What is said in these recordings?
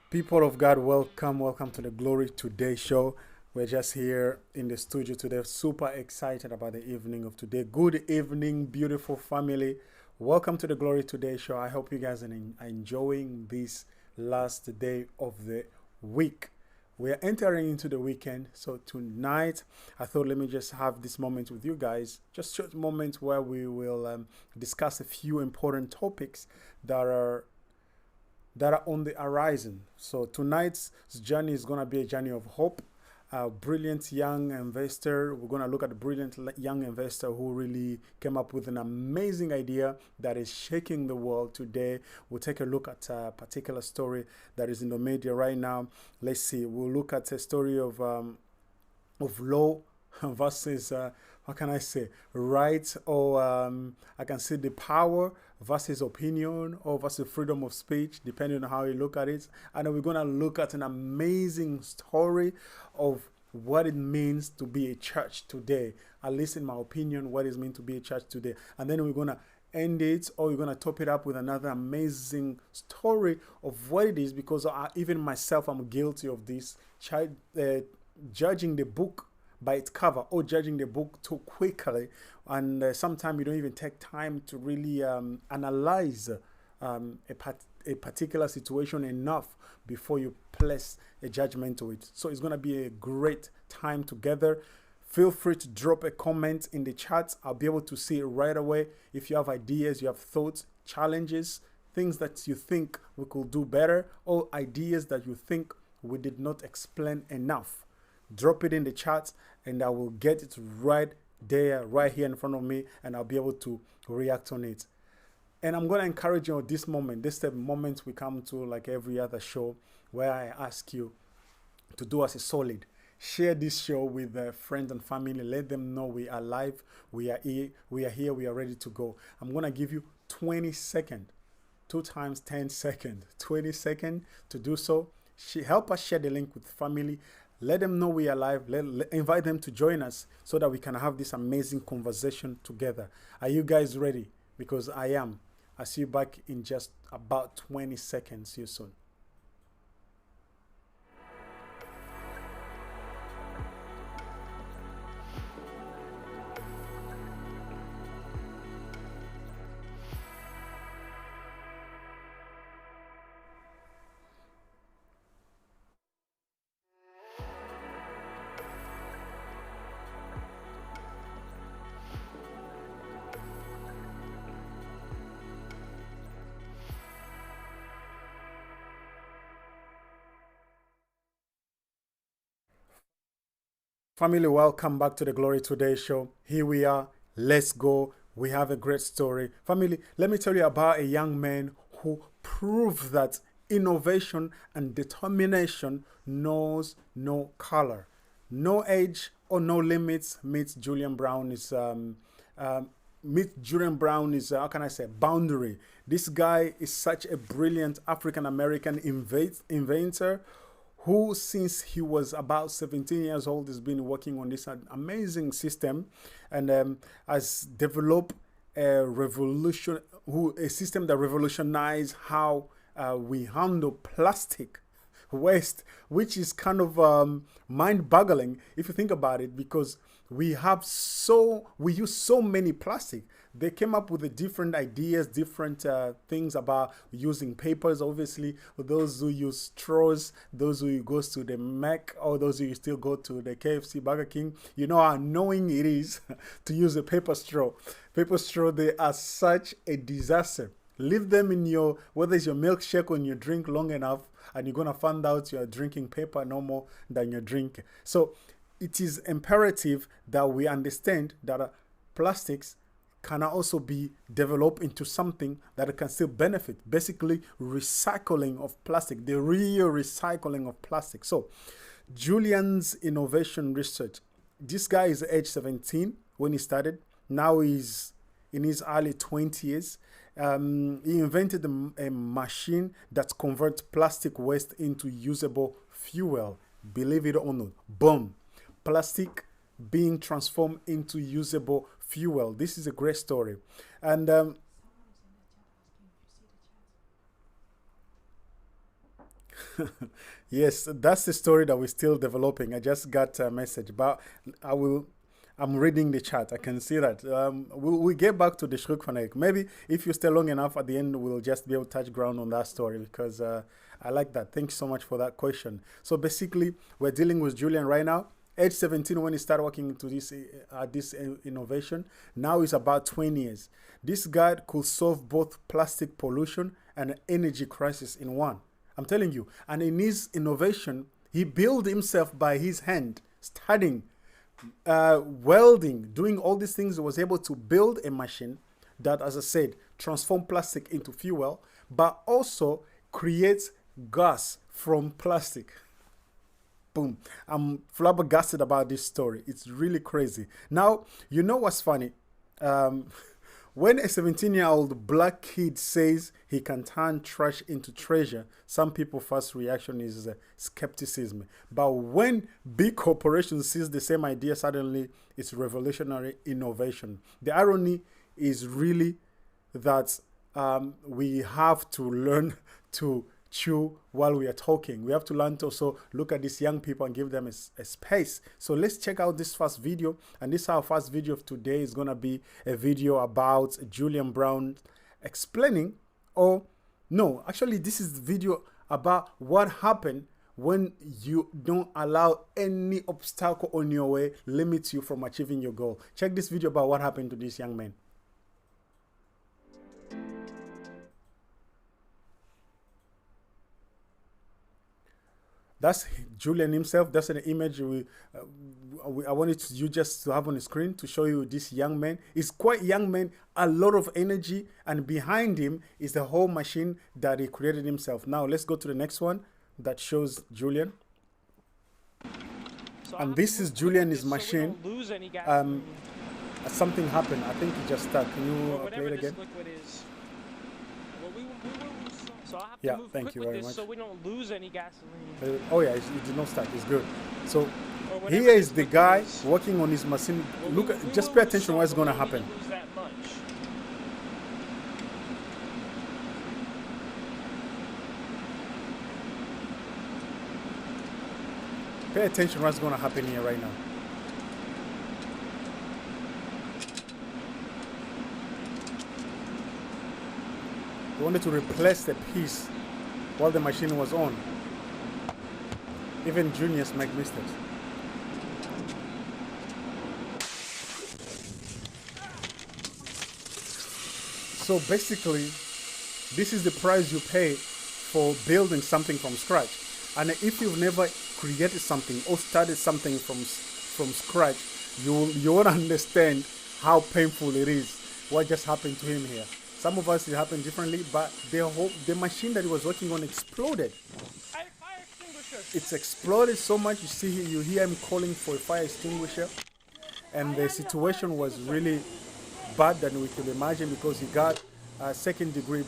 People of God, welcome to the Glory Today show. We're just here in the studio today, super excited about the evening of today. Good evening, beautiful family. Welcome to the Glory Today show. I hope you guys are enjoying this last day of the week. We're entering into the weekend, so tonight I thought let me just have this moment with you guys, just short moment where we will discuss a few important topics that are on the horizon. So tonight's journey is going to be a journey of hope. A brilliant young investor. We're going to look at a brilliant young investor who really came up with an amazing idea that is shaking the world today. We'll take a look at a particular story that is in the media right now. Let's see. We'll look at a story of law versus how can I say right, or I can say the power versus opinion, or versus freedom of speech, depending on how you look at it. And then we're going to look at an amazing story of what it means to be a church today, at least in my opinion, what it means to be a church today. And then we're going to end it, or we're going to top it up with another amazing story of what it is, because even myself, I'm guilty of this, judging the book by its cover, or judging the book too quickly, and sometimes you don't even take time to really analyze a particular situation enough before you place a judgment to it. So it's going to be a great time together. Feel free to drop a comment in the chat. I'll be able to see it right away. If you have ideas, you have thoughts, challenges, things that you think we could do better, or ideas that you think we did not explain enough, drop it in the chat and I will get it right there, right here in front of me, and I'll be able to react on it. And I'm going to encourage you at this moment, this is the moment we come to, like every other show, where I ask you to do us a solid. Share this show with friends and family. Let them know we are live, we are here, we are ready to go. I'm going to give you 20 seconds, 2 times 10 seconds, 20 seconds to do so. Help us share the link with family. Let them know we are live. Invite them to join us so that we can have this amazing conversation together. Are you guys ready? Because I am. I'll see you back in just about 20 seconds. See you soon. Family, welcome back to the Glory Today show. Here we are. Let's go. We have a great story. Family, let me tell you about a young man who proved that innovation and determination knows no color, no age, or no limits. Meet Julian Brown is how can I say, boundary. This guy is such a brilliant African American inventor who, since he was about 17 years old, has been working on this amazing system, and has developed a system that revolutionized how we handle plastic waste, which is kind of mind-boggling if you think about it, because we use so many plastic. They came up with the different ideas, different things about using papers. Obviously, those who use straws, those who goes to the Mac, or those who still go to the KFC, Burger King, you know how annoying it is to use a paper straw. Paper straw, they are such a disaster. Leave them in your, whether it's your milkshake or in your drink long enough, and you're going to find out you're drinking paper no more than you're drinking. So it is imperative that we understand that plastics can also be developed into something that can still benefit. Basically, recycling of plastic, the real recycling of plastic. So, Julian's innovation research. This guy is age 17 when he started. Now he's in his early 20s. He invented a machine that converts plastic waste into usable fuel. Believe it or not. Boom. Plastic being transformed into usable fuel. This is a great story. And Yes, that's the story that we're still developing. I just got a message, but I will. I'm reading the chat. I can see that. We'll get back to the Schrukvanek. Maybe if you stay long enough at the end, we'll just be able to touch ground on that story because I like that. Thanks so much for that question. So basically, we're dealing with Julian right now. Age 17 when he started working into this innovation. Now he's about 20 years. This guy could solve both plastic pollution and energy crisis in one. I'm telling you. And in his innovation, he built himself by his hand, studying, welding, doing all these things. He was able to build a machine that, as I said, transform plastic into fuel, but also creates gas from plastic. Boom. I'm flabbergasted about this story. It's really crazy. Now, you know what's funny? When a 17-year-old black kid says he can turn trash into treasure, some people's first reaction is skepticism. But when big corporations sees the same idea, suddenly it's revolutionary innovation. The irony is really that we have to learn to chew while we are talking. We have to learn to also look at these young people and give them a space. So let's check out this first video. And this our first video of today is going to be a video about Julian Brown explaining, or no, actually this is the video about what happened when you don't allow any obstacle on your way limit you from achieving your goal. Check this video about what happened to this young man. That's Julian himself. That's an image I wanted you just to have on the screen to show you this young man. He's quite young man, a lot of energy, and behind him is the whole machine that he created himself. Now let's go to the next one that shows Julian. So and this is Julian's machine. Something happened. I think it just stuck. Can you play it again? So I have yeah, to move thank you very much. So we don't lose any gasoline. Oh yeah, it did not start. It's good. So here is the guy working on his machine. Look, just pay attention what's going to happen. Pay attention what's going to happen here right now. We wanted to replace the piece while the machine was on. Even juniors make mistakes. So basically, this is the price you pay for building something from scratch. And if you've never created something or started something from scratch, you won't understand how painful it is. What just happened to him here. Some of us, it happened differently, but the machine that he was working on exploded. Fire extinguisher. It's exploded so much, you hear him calling for a fire extinguisher. And the situation was really bad than we could imagine because he got a second-degree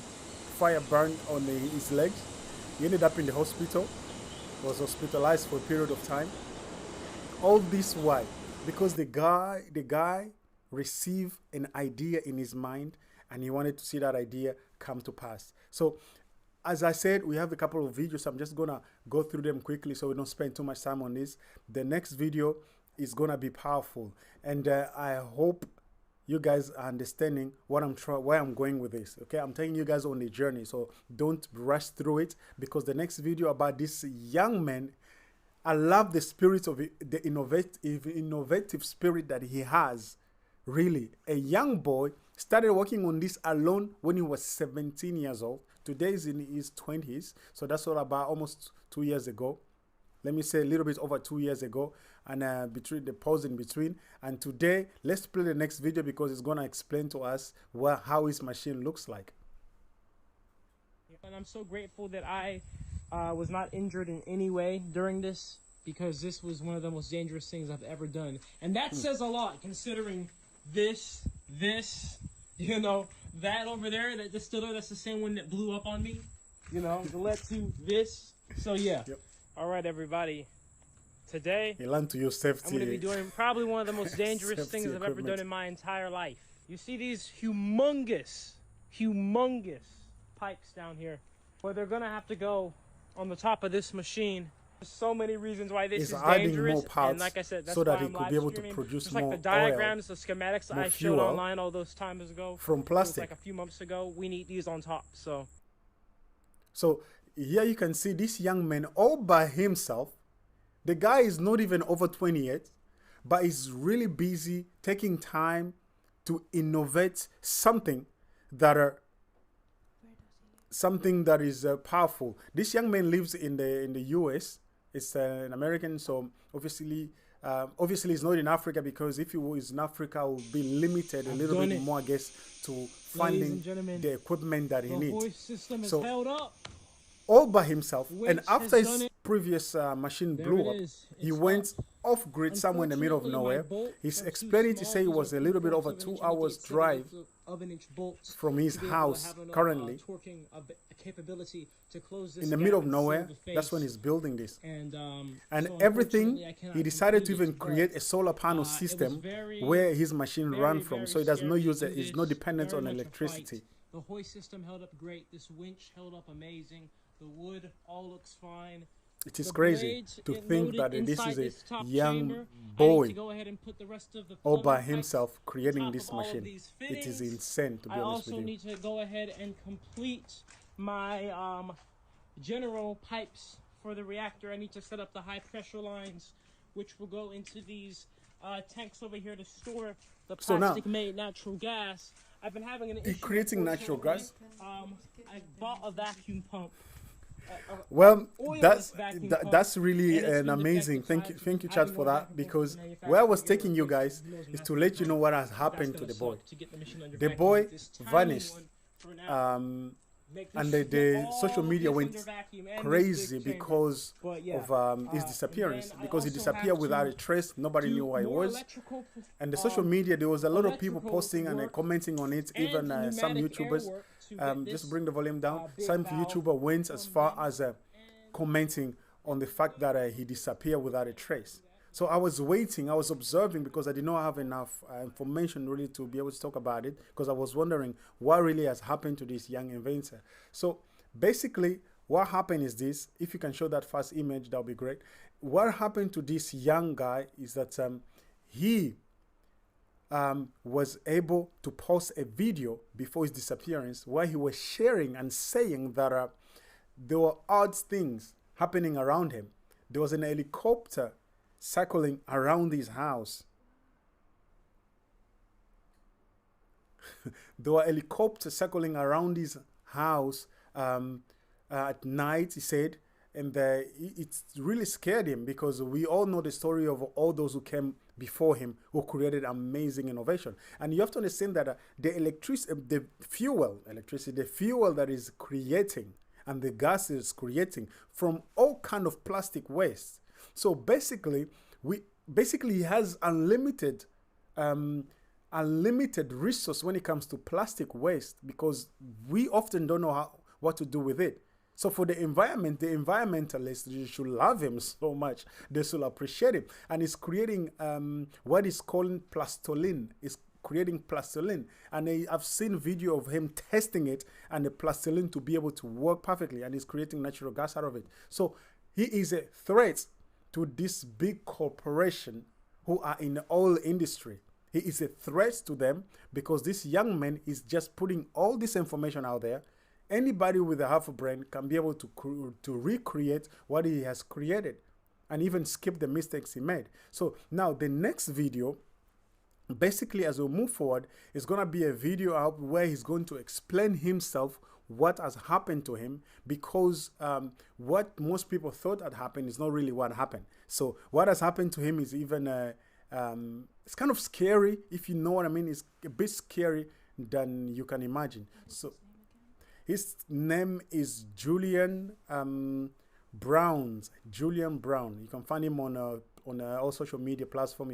fire burn on his legs. He ended up in the hospital, was hospitalized for a period of time. All this why? Because the guy received an idea in his mind and he wanted to see that idea come to pass. So, as I said, we have a couple of videos. I'm just going to go through them quickly so we don't spend too much time on this. The next video is going to be powerful. And I hope you guys are understanding where I'm going with this. Okay, I'm taking you guys on the journey. So don't rush through it because the next video about this young man, I love the spirit of it, the innovative spirit that he has. Really, a young boy started working on this alone when he was 17 years old. Today he's in his 20s. So that's all about almost 2 years ago. Let me say a little bit over 2 years ago. And between the pause in between. And today, let's play the next video because it's going to explain to us how his machine looks like. And I'm so grateful that I was not injured in any way during this because this was one of the most dangerous things I've ever done. And that says a lot considering this, you know, that over there, that distiller, that's the same one that blew up on me. You know, the led to this. So yeah. Yep. All right, everybody. Today, you learn to use safety. I'm going to be doing probably one of the most dangerous things I've ever done in my entire life. You see these humongous pipes down here. Well, they're going to have to go on the top of this machine. There's so many reasons why this Is is adding dangerous, more parts and like I said, that's so that why he I'm could live be able to streaming. produce Just like more the diagrams, the schematics more I showed fuel online all those times ago from it was plastic. like a few months ago. We need these on top. So here you can see this young man all by himself. The guy is not even over 20 yet, but he's really busy taking time to innovate something that is powerful. This young man lives in the US. It's an American, so obviously he's not in Africa, because if he was in Africa, it would be limited a little bit more, I guess, to finding the equipment that he needs. The hoist system is So held up. all by himself, and Which after has his done it. previous machine There blew it up, is. he It's went up. off grid somewhere in the middle of Unfortunately, my nowhere. bolts He's are too explaining to small. say it These was are a little bit 3/4 over of an 2 inch, hours and drive of an inch bolts from his to be able to house have enough, currently torquing capability to close this in the gap middle of and seal nowhere. the face. That's when he's building this. And so Everything, unfortunately, I cannot he decided to complete even it, create but, a solar panel it was system very, where his machine ran from, very so it does not scary use to it. do It's not this, dependent very on much a electricity. fight. The hoist system held up great. This winch held up amazing. The wood all looks fine. It is The crazy blades to get think that loaded this inside is this a top young chamber. I need boy to go ahead and put the rest of the all by plumbing pipes himself creating on top this of all of machine. these It is fittings. insane, to be I honest with also you. need to go ahead and complete my general pipes for the reactor. I need to set up the high pressure lines, which will go into these tanks over here to store the So now, plastic made natural gas. I've been having an issue creating natural gas? I bought a vacuum pump. Well, Oilless vacuum pump, that's really and it's an been amazing. defective, Thank you, I've Chad, been for going that, back and forth because to the manufacturer where I was to get taking you replacement. guys Who knows when is that's to gonna let you know come. what has That's happened to gonna the boy. suck to get the machine under The vacuum. boy This tiny vanished. one for now. Make this And get the all social of media this went under vacuum and this crazy big chamber. because But yeah, of his and disappearance, then I because he also disappeared have without to a trace. Nobody do knew where he more was. electrical, And the social media, there was a lot of people electrical posting and work commenting on it, and even some pneumatic YouTubers. air work to get this, Just bring the volume down. big Some valve YouTuber went as far as and commenting on the fact that he disappeared without a trace. So I was waiting, I was observing, because I did not have enough information really to be able to talk about it, because I was wondering what really has happened to this young inventor. So basically, what happened is this. If you can show that first image, that would be great. What happened to this young guy is that he was able to post a video before his disappearance where he was sharing and saying that there were odd things happening around him. There was an helicopter circling around his house. There were helicopters circling around his house at night, he said, and it really scared him, because we all know the story of all those who came before him who created amazing innovation. And you have to understand that the fuel that is creating and the gas is creating from all kind of plastic waste. So basically, he has unlimited resource when it comes to plastic waste, because we often don't know what to do with it. So for the environment, the environmentalists, you should love him so much. They should appreciate him. And he's creating what is called plastoline. He's creating plastoline. And I've seen video of him testing it and the plastoline to be able to work perfectly. And he's creating natural gas out of it. So he is a threat to this big corporation who are in the oil industry. He is a threat to them, because this young man is just putting all this information out there. Anybody with a half a brain can be able to recreate what he has created and even skip the mistakes he made. So now the next video, basically as we move forward, is going to be a video out where he's going to explain himself what has happened to him, because what most people thought had happened is not really what happened. So what has happened to him is even, it's kind of scary, if you know what I mean. It's a bit scary than you can imagine. So his name is Julian Julian Brown. You can find him on all social media platforms.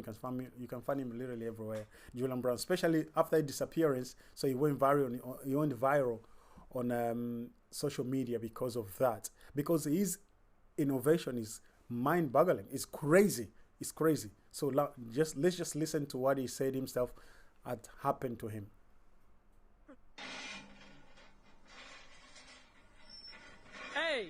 You can find him literally everywhere. Julian Brown, especially after his disappearance. So he went viral on social media because of that. Because his innovation is mind-boggling. It's crazy. It's crazy. So let's just listen to what he said himself had happened to him. Hey,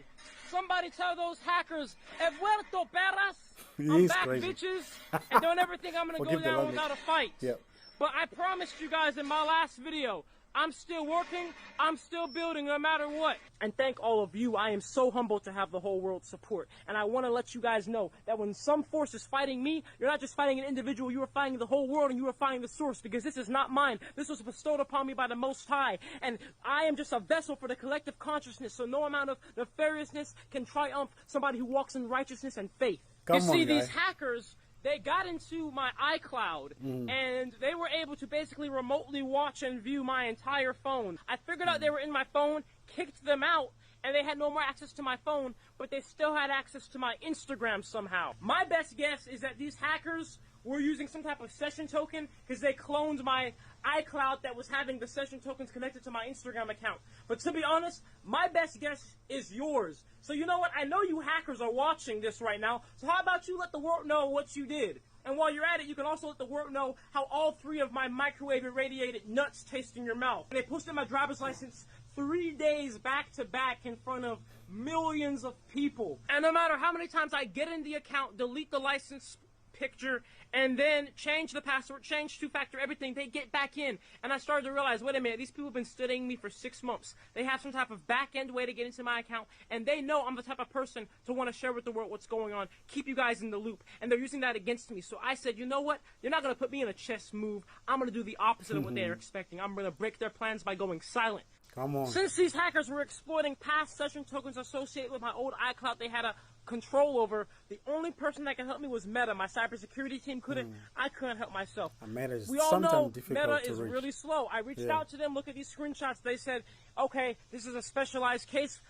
somebody Everybody tell those hackers, "He vuelto, perras." He I'm is back, crazy. bitches. And don't ever think I'm going to go Forgive the down language. without a fight. Yep. But I promised you guys in my last video, I'm still working, I'm still building no matter what. And thank all of you. I am so humbled to have the whole world's support. And I want to let you guys know that when some force is fighting me, you're not just fighting an individual, you are fighting the whole world, and you are fighting the source, because this is not mine. This was bestowed upon me by the Most High. And I am just a vessel for the collective consciousness, so no amount of nefariousness can triumph somebody who walks in righteousness and faith. Come you see, on, these guy. hackers, they got into my iCloud, and they were able to basically remotely watch and view my entire phone. I figured out they were in my phone, kicked them out, and they had no more access to my phone, but they still had access to my Instagram somehow. My best guess is that these hackers were using some type of session token, because they cloned my iCloud that was having the session tokens connected to my Instagram account. But to be honest, my best guess is yours. So you know what? I know you hackers are watching this right now, so how about you let the world know what you did? And while you're at it, you can also let the world know how all 3 of my microwave irradiated nuts taste in your mouth. They posted my driver's license 3 days back to back in front of millions of people. And no matter how many times I get in the account, delete the license picture, and then change the password, change two-factor, everything, they get back in. And I started to realize, wait a minute, these people have been studying me for 6 months. They have some type of back-end way to get into my account, and they know I'm the type of person to want to share with the world what's going on, keep you guys in the loop, and they're using that against me. So I said, you know what? You're not going to put me in a chess move. I'm going to do the opposite of what they're expecting. I'm going to break their plans by going silent. Come on. Since these hackers were exploiting past session tokens associated with my old iCloud they had a control over, the only person that could help me was Meta. My cybersecurity team couldn't. I couldn't help myself. And Meta is We all sometimes know difficult Meta to is reach. really slow. I reached out to them, look at these screenshots. They said, okay, this is a specialized case.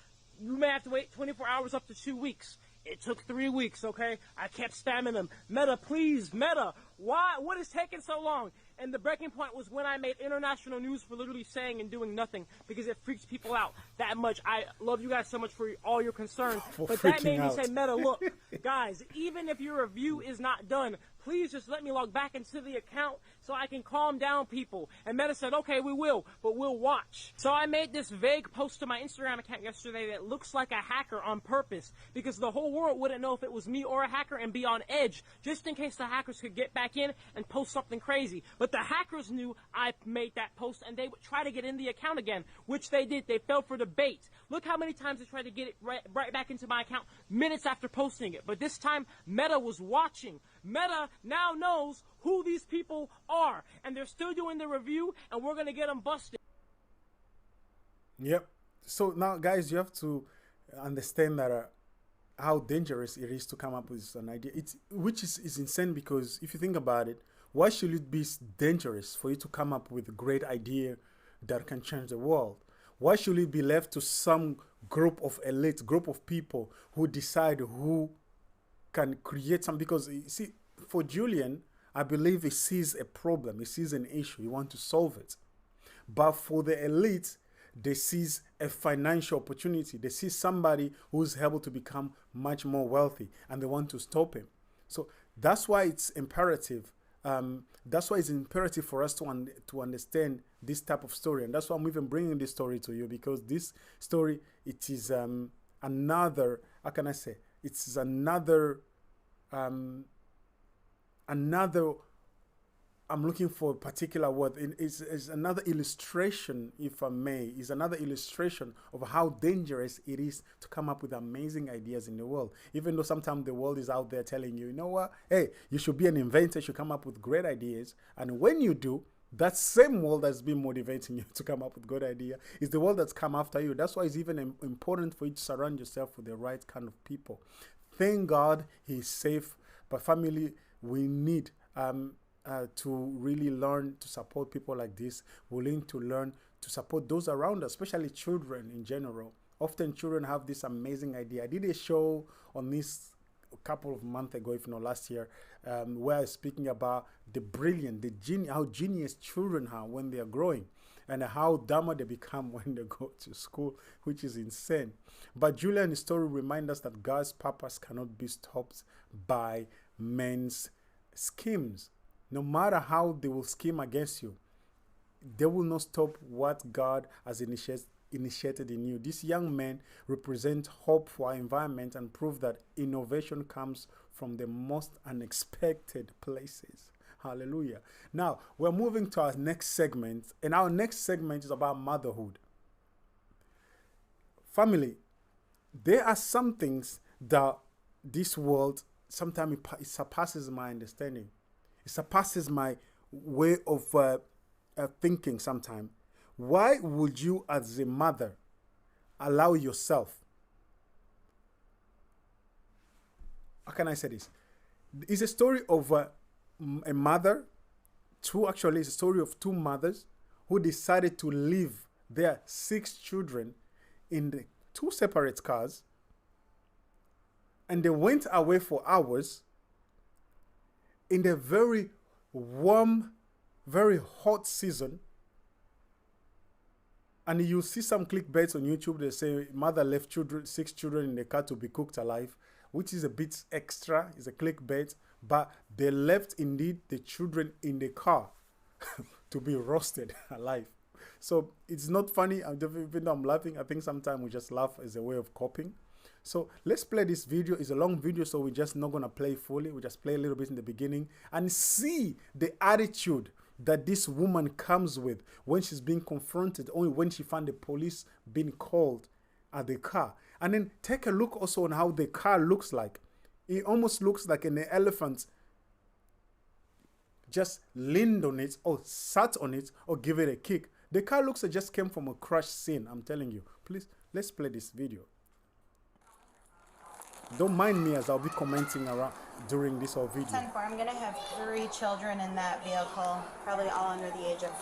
You may have to wait 24 hours up to 2 weeks. It took 3 weeks, okay? I kept spamming them. Meta, please, Meta. Why? What is taking so long? And the breaking point was when I made international news for literally saying and doing nothing, because it freaks people out that much. I love you guys so much for all your concern, but that made me say, Meta, look, guys, even if your review is not done, please just let me log back into the account so I can calm down people. And Meta said, okay, we will, but we'll watch. So I made this vague post to my Instagram account yesterday that looks like a hacker on purpose, because the whole world wouldn't know if it was me or a hacker and be on edge, just in case the hackers could get back in and post something crazy. But the hackers knew I made that post, and they would try to get in the account again, which they did. They fell for the bait. Look how many times they tried to get it right back into my account minutes after posting it. But this time, Meta was watching. Meta now knows who these people are, and they're still doing the review, and we're going to get them busted. Yep. So now, guys, you have to understand that how dangerous it is to come up with an idea. Which is insane, because if you think about it, why should it be dangerous for you to come up with a great idea that can change the world? Why should it be left to some group of elite, group of people who decide who can create some? Because you see, for Julian, I believe he sees a problem, he sees an issue, he wants to solve it. But for the elite, they see a financial opportunity. They see somebody who's able to become much more wealthy, and they want to stop him. So that's why it's imperative. That's why it's imperative for us to understand this type of story, and that's why I'm even bringing this story to you, because this story, it is another. How can I say? It's another. I'm looking for a particular word. It's another illustration, if I may, is another illustration of how dangerous it is to come up with amazing ideas in the world. Even though sometimes the world is out there telling you, you know what, hey, you should be an inventor, you should come up with great ideas. And when you do, that same world that's been motivating you to come up with good idea is the world that's come after you. That's why it's even important for you to surround yourself with the right kind of people. Thank God he's safe, but family, we need to really learn to support people like this. We need to learn to support those around us, especially children in general. Often children have this amazing idea. I did a show on this a couple of months ago, if not last year, where I was speaking about the brilliant, how genius children are when they are growing, and how dumber they become when they go to school, which is insane. But Julian's story reminds us that God's purpose cannot be stopped by men's schemes. No matter how they will scheme against you, they will not stop what God has initiated in you. These young men represent hope for our environment and prove that innovation comes from the most unexpected places. Hallelujah. Now, we're moving to our next segment, and our next segment is about motherhood. Family, there are some things that this world, sometimes it surpasses my understanding. It surpasses my way of thinking sometimes. Why would you, as a mother, allow yourself? How can I say this? It's a story of a mother, it's a story of two mothers who decided to leave their 6 children in the 2 separate cars, and they went away for hours in the very warm, very hot season. And you see some clickbaits on YouTube. They say mother left 6 children in the car to be cooked alive, which is a bit extra. It's a clickbait, but they left indeed the children in the car to be roasted alive. So it's not funny. Even though I'm laughing, I think sometimes we just laugh as a way of coping. So let's play this video. It's a long video, so we're just not going to play fully. We just play a little bit in the beginning and see the attitude that this woman comes with when she's being confronted, only when she found the police being called at the car. And then take a look also on how the car looks like. It almost looks like an elephant just leaned on it or sat on it or give it a kick. The car looks like it just came from a crash scene, I'm telling you. Please, let's play this video. Don't mind me as I'll be commenting around during this whole video. 10-4. I'm going to have 3 children in that vehicle, probably all under the age of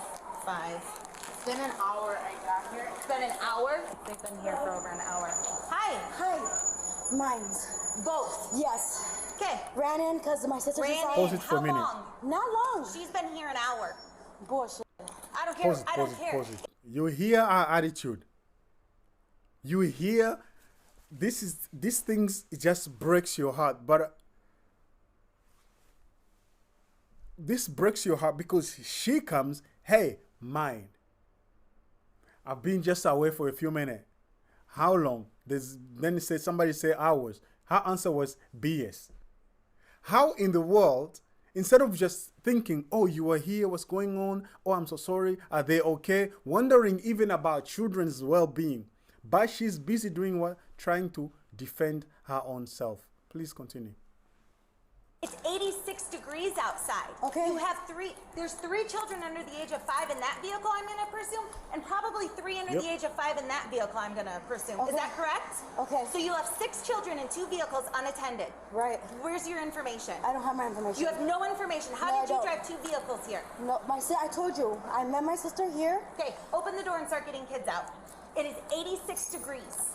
5. It's been an hour I got here. It's been an hour? They've been here for over an hour. Hi. Hi. Mine's. Both? Yes. Okay. Ran in because my sister Ran decided. Pause it for a minute. How long? Not long. She's been here an hour. Bullshit. I don't care. Pause it, I pause don't it, care. pause it. You hear our attitude. You hear these things, it just breaks your heart. But this breaks your heart because she comes, hey, mine. I've been just away for a few minutes. How long? Then somebody say hours. Her answer was BS. How in the world, instead of just thinking, oh, you are here, what's going on? Oh, I'm so sorry. Are they okay? Wondering even about children's well-being. But she's busy doing what? Trying to defend her own self. Please continue. It's 86 degrees outside. Okay. You have there's 3 children under the age of 5 in that vehicle, I'm going to presume, and probably 3 under the age of 5 in that vehicle, I'm going to presume. Okay. Is that correct? Okay. So you'll have 6 children in 2 vehicles unattended. Right. Where's your information? I don't have my information. You have no information. How No, did you I don't. drive 2 vehicles here? No, I told you. I met my sister here. Okay, open the door and start getting kids out. It is 86 degrees.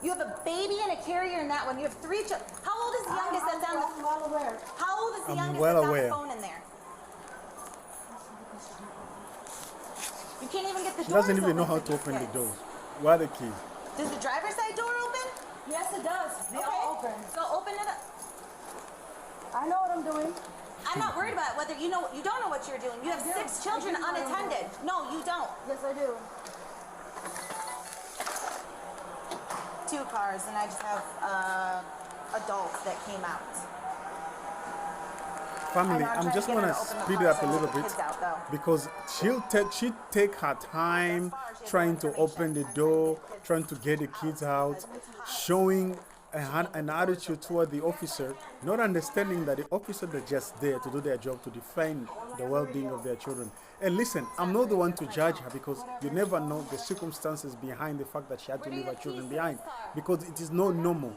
You have a baby and a carrier in that one. You have 3 children. How old is the youngest that's on the I'm well aware. How old is the I'm youngest well that's aware. on the phone in there? You can't even get the She doors doesn't even know open how for to these open the kids. doors. Where are the keys? Does the driver's side door open? Yes, it does. They Okay. all open. So open it up. I know what I'm doing. I'm not worried about whether you know. You don't know what you're doing. You have I do. 6 children I do know what I'm unattended. No, you don't. Yes, I do. 2 cars, and I just have adults that came out. Family, I know, I'm just trying going to to get her to open the speed it car up a so little the bit kids out, though. because she'd take her time trying to open the door, trying to get the kids out, showing an attitude toward the officer, not understanding that the officers are just there to do their job, to defend the well-being of their children. And listen, I'm not the one to judge her because you never know the circumstances behind the fact that she had to leave her children behind, because it is not normal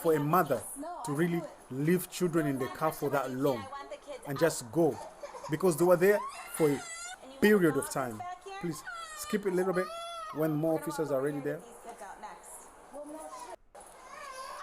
for a mother to really leave children in the car for that long and just go, because they were there for a period of time. Please skip it a little bit when more officers are already there. I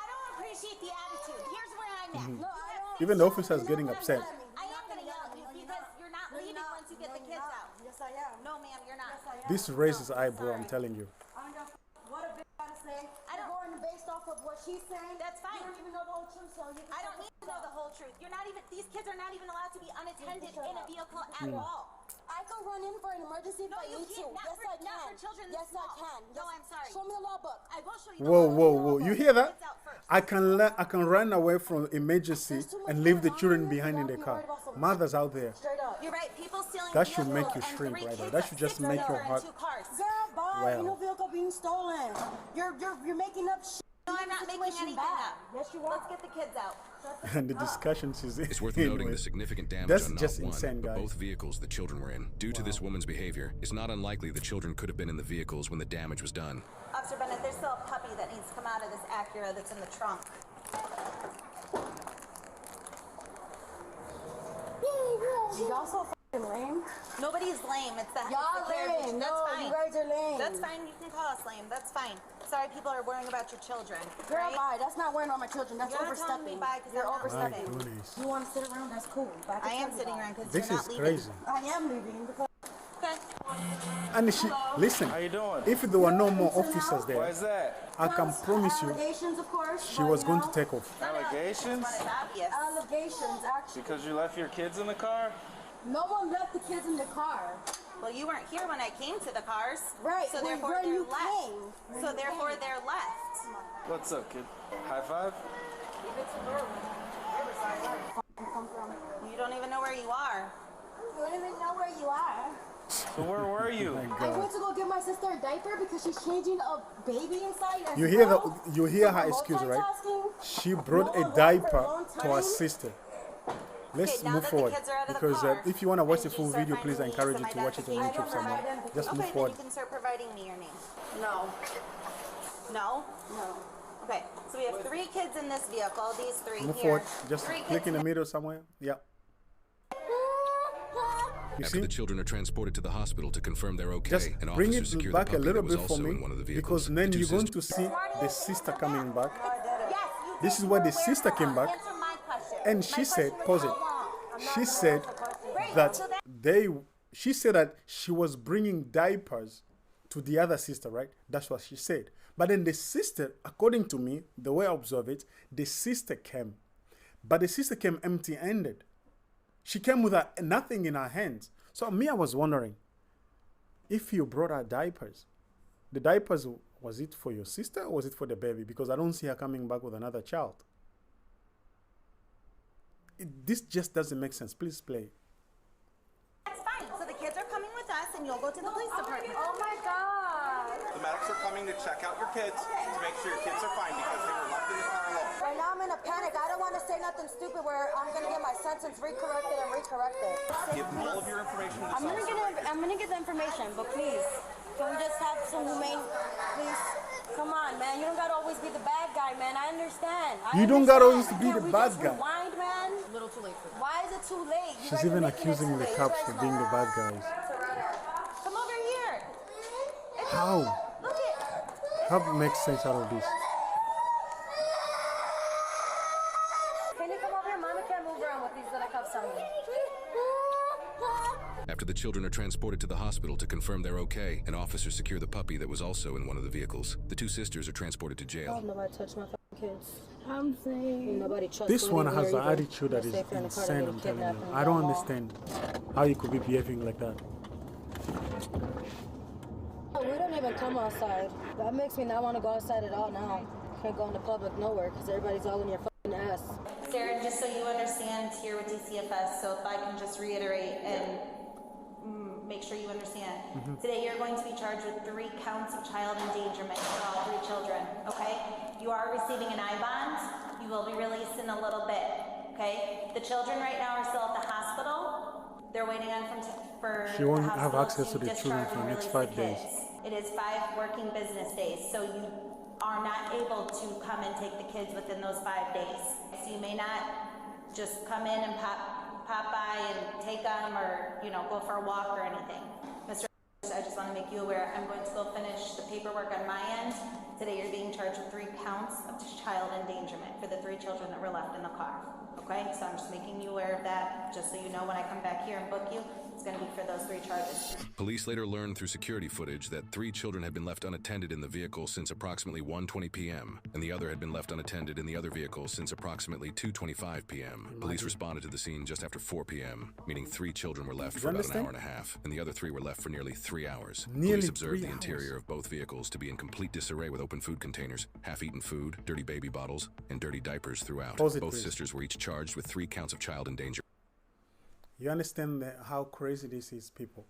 don't appreciate the attitude. Here's where I'm at. No, I don't. Even the officers getting upset. I am going to yell at you because you're not leaving once you get the kids out. Yes, I am. No, ma'am, you're not. This raises eyebrow, I'm telling you. I don't know what a bitch gotta say. I don't- Going based off of what she's saying. That's fine. You don't even know the whole truth, so you can I don't need to know the whole truth. You're not even. These kids are not even allowed to be unattended in a vehicle at all. I go can run in for an emergency if No, I you need to. can't. Not Yes, for- I can. not for children this Yes, I small. can. No, Yes. I'm sorry. Show me the law book. I will show you. Whoa, the whoa, law whoa! book. You hear that? Kids out first. I can run away from emergency There's too much and leave the going on children in this behind in the world. car. You're worried about some- Mothers out there. Straight up. You're right. People stealing That should make vehicles you and shrink 3 right there. kids That should just sick make together your in heart- 2 cars. Girl, bye. Wow. Ain't no vehicle being stolen. You're making up shit. No, I'm not making Situation anything bad. up. Yes, you are. Let's get the kids out. And the discussions is It's worth noting anyway. the significant damage That's on not just one, insane, but guys. both vehicles the children were in. Due to this woman's behavior, it's not unlikely the children could have been in the vehicles when the damage was done. Officer Bennett, there's still a puppy that needs to come out of this Acura that's in the trunk. Y'all so fucking lame. Nobody's lame. It's the Y'all the carriage. lame. That's No, fine. you guys are lame. That's fine. You can call us lame. That's fine. Sorry, people are worrying about your children. Girl, right? bye. That's not worrying on my children. That's You're not telling me overstepping. bye 'cause You're I'm not My overstepping. leaving. goodness. You want to sit around? That's cool. But I can am tell you sitting that. around because This you're is not leaving. crazy. I am leaving because Okay. And she listen. How you doing? If there were no more officers Why there, is that? I can promise you allegations, of course. she but, was you going to know, take off. Allegations? It's obvious. Allegations, actually. Because you left your kids in the car? No one left the kids in the car. Well, you weren't here when I came to the cars. Right, So when- therefore when they're you left. came. When So you therefore came. they're left. What's up, kid? High five? Come from. You don't even know where you are. You don't even know where you are. So where were you? My I God. went to go get my sister a diaper because she's changing a baby inside. As You hear well. you hear So her I'm excuse, right? multitasking. She brought No a one diaper left for a long to her time. sister. Let's Okay, now move that the forward kids are out of the because car, if you want to watch the and full you start video, please I finding encourage you leads to and watch it on identification. YouTube somewhere. identification. Just Okay, move then forward. you can start providing me your name. No. No? No. Okay, so we have 3 kids in this vehicle. These 3 Move here. forward. Just 3 click kids in the middle somewhere. Yeah. You After see? the children are transported to the hospital to confirm they're okay, Just an bring officer it secured back the a puppy little that was bit for also me in one of the vehicles. because then The two you're going sisters- to see the sister coming back. Yes, you This did. is where You the were sister aware. came back, Answer my question. and My she said, question pause was it. how long? She said Great, that so that- she said that she was bringing diapers to the other sister, right? That's what she said. But then the sister, according to me, the way I observe it, the sister came. But the sister came empty-handed. She came with nothing in her hands. So me, I was wondering, if you brought her diapers, the diapers, was it for your sister or was it for the baby? Because I don't see her coming back with another child. This just doesn't make sense. Please play. That's fine. So the kids are coming with us, and you'll go to the police department. Oh my God. The medics are coming to check out your kids to make sure your kids are fine because they were left in the car alone. Right now I'm in a panic. I don't want to say nothing stupid where I'm gonna get my sentence recorrected and recorrected. Give all of your information to this officer. I'm gonna get the information, but please, can we just have some humane, please? Come on, man. You don't gotta always be the bad guy, man. I understand. You don't gotta always be Can't the we bad just guy. Rewind, man. A little too late for that. Why is it too late? You She's guys are even making it accusing too the late. cops You for guys being the know. bad guys. Come over here. How? Look at. How makes sense out of this? Can you come over here? Mama can't move around with these little cups on me. After the children are transported to the hospital to confirm they're okay, an officer secured the puppy that was also in one of the vehicles. The 2 sisters are transported to jail. Nobody touch my kids. I'm saying. Nobody trusts This me one here has an either. attitude that is Safer in the car insane, than I'm getting telling you. kidnapped in I don't the mall. understand how you could be behaving like that. We don't even come outside. That makes me not want to go outside at all now. Can't go in the public nowhere because everybody's all in your fucking ass. Sarah, just so you understand here with DCFS, so if I can just reiterate and make sure you understand. Today you're going to be charged with 3 counts of child endangerment for all 3 children, okay? You are receiving an I-bond. You will be released in a little bit, okay? The children right now are still at the hospital. They're waiting on for She won't the have hospital access to the children discharge for the and next release 5 the days. kids. It is 5 working business days, so you are not able to come and take the kids within those 5 days. So you may not just come in and pop by and take them or, go for a walk or anything. Mr. I just want to make you aware, I'm going to go finish the paperwork on my end. Today you're being charged with 3 counts of child endangerment for the 3 children that were left in the car. Okay, so I'm just making you aware of that, just so you know when I come back here and book you, It's going to be for those 3 charges. Police later learned through security footage that 3 children had been left unattended in the vehicle since approximately 1:20 p.m., and the other had been left unattended in the other vehicle since approximately 2:25 p.m. Police responded to the scene just after 4 p.m., meaning 3 children were left for about an hour and a half, and the other 3 were left for nearly 3 hours. Police observed the interior of both vehicles to be in complete disarray with open food containers, half-eaten food, dirty baby bottles, and dirty diapers throughout. Both sisters were each charged with 3 counts of child endangerment. You understand how crazy this is, people?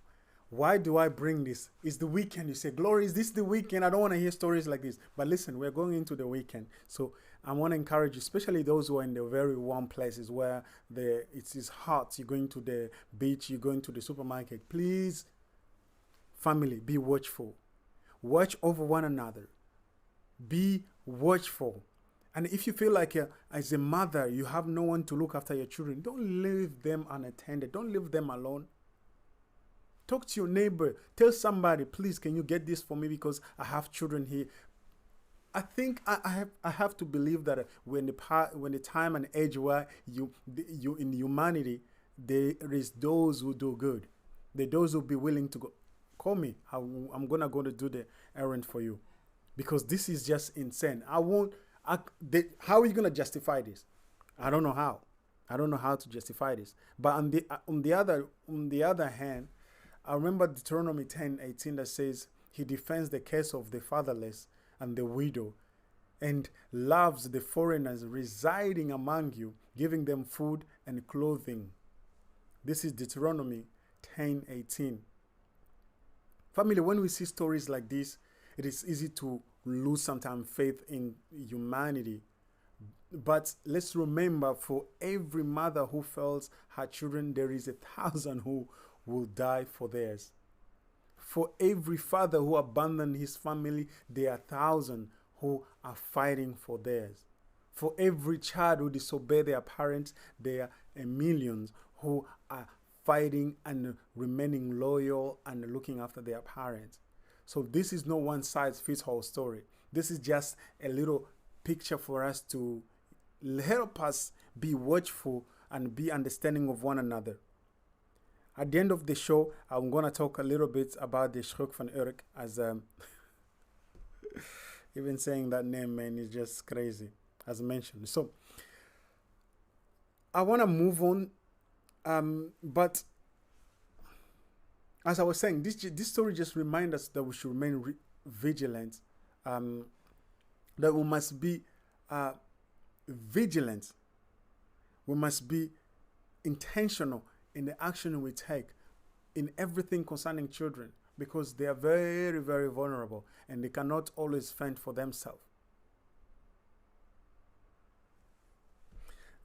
Why do I bring this? It's the weekend. You say, Glory, is this the weekend? I don't want to hear stories like this. But listen, we're going into the weekend. So I want to encourage you, especially those who are in the very warm places where it is hot. You're going to the beach, you're going to the supermarket. Please, family, be watchful. Watch over one another. Be watchful. And if you feel like as a mother, you have no one to look after your children, don't leave them unattended. Don't leave them alone. Talk to your neighbor. Tell somebody, please, can you get this for me because I have children here. I think I have to believe that when the time and age where you in humanity, there is those who do good. There are those who be willing to go. Call me. I'm gonna go to do the errand for you, because this is just insane. How are you gonna justify this? I don't know how. I don't know how to justify this. But on the other hand, I remember Deuteronomy 10:18 that says, He defends the case of the fatherless and the widow, and loves the foreigners residing among you, giving them food and clothing. This is Deuteronomy 10:18. Family, when we see stories like this, it is easy to lose sometimes faith in humanity. But let's remember, for every mother who fails her children, there is 1,000 who will die for theirs. For every father who abandoned his family, there are 1,000 who are fighting for theirs. For every child who disobey their parents, there are millions who are fighting and remaining loyal and looking after their parents. So this is no one-size-fits-all story. This is just a little picture for us to help us be watchful and be understanding of one another. At the end of the show, I'm going to talk a little bit about the Schrock van Urk, as even saying that name, man, is just crazy, as mentioned. So I want to move on, but as I was saying, this story just reminds us that we should remain vigilant, that we must be vigilant. We must be intentional in the action we take in everything concerning children, because they are very, very vulnerable and they cannot always fend for themselves.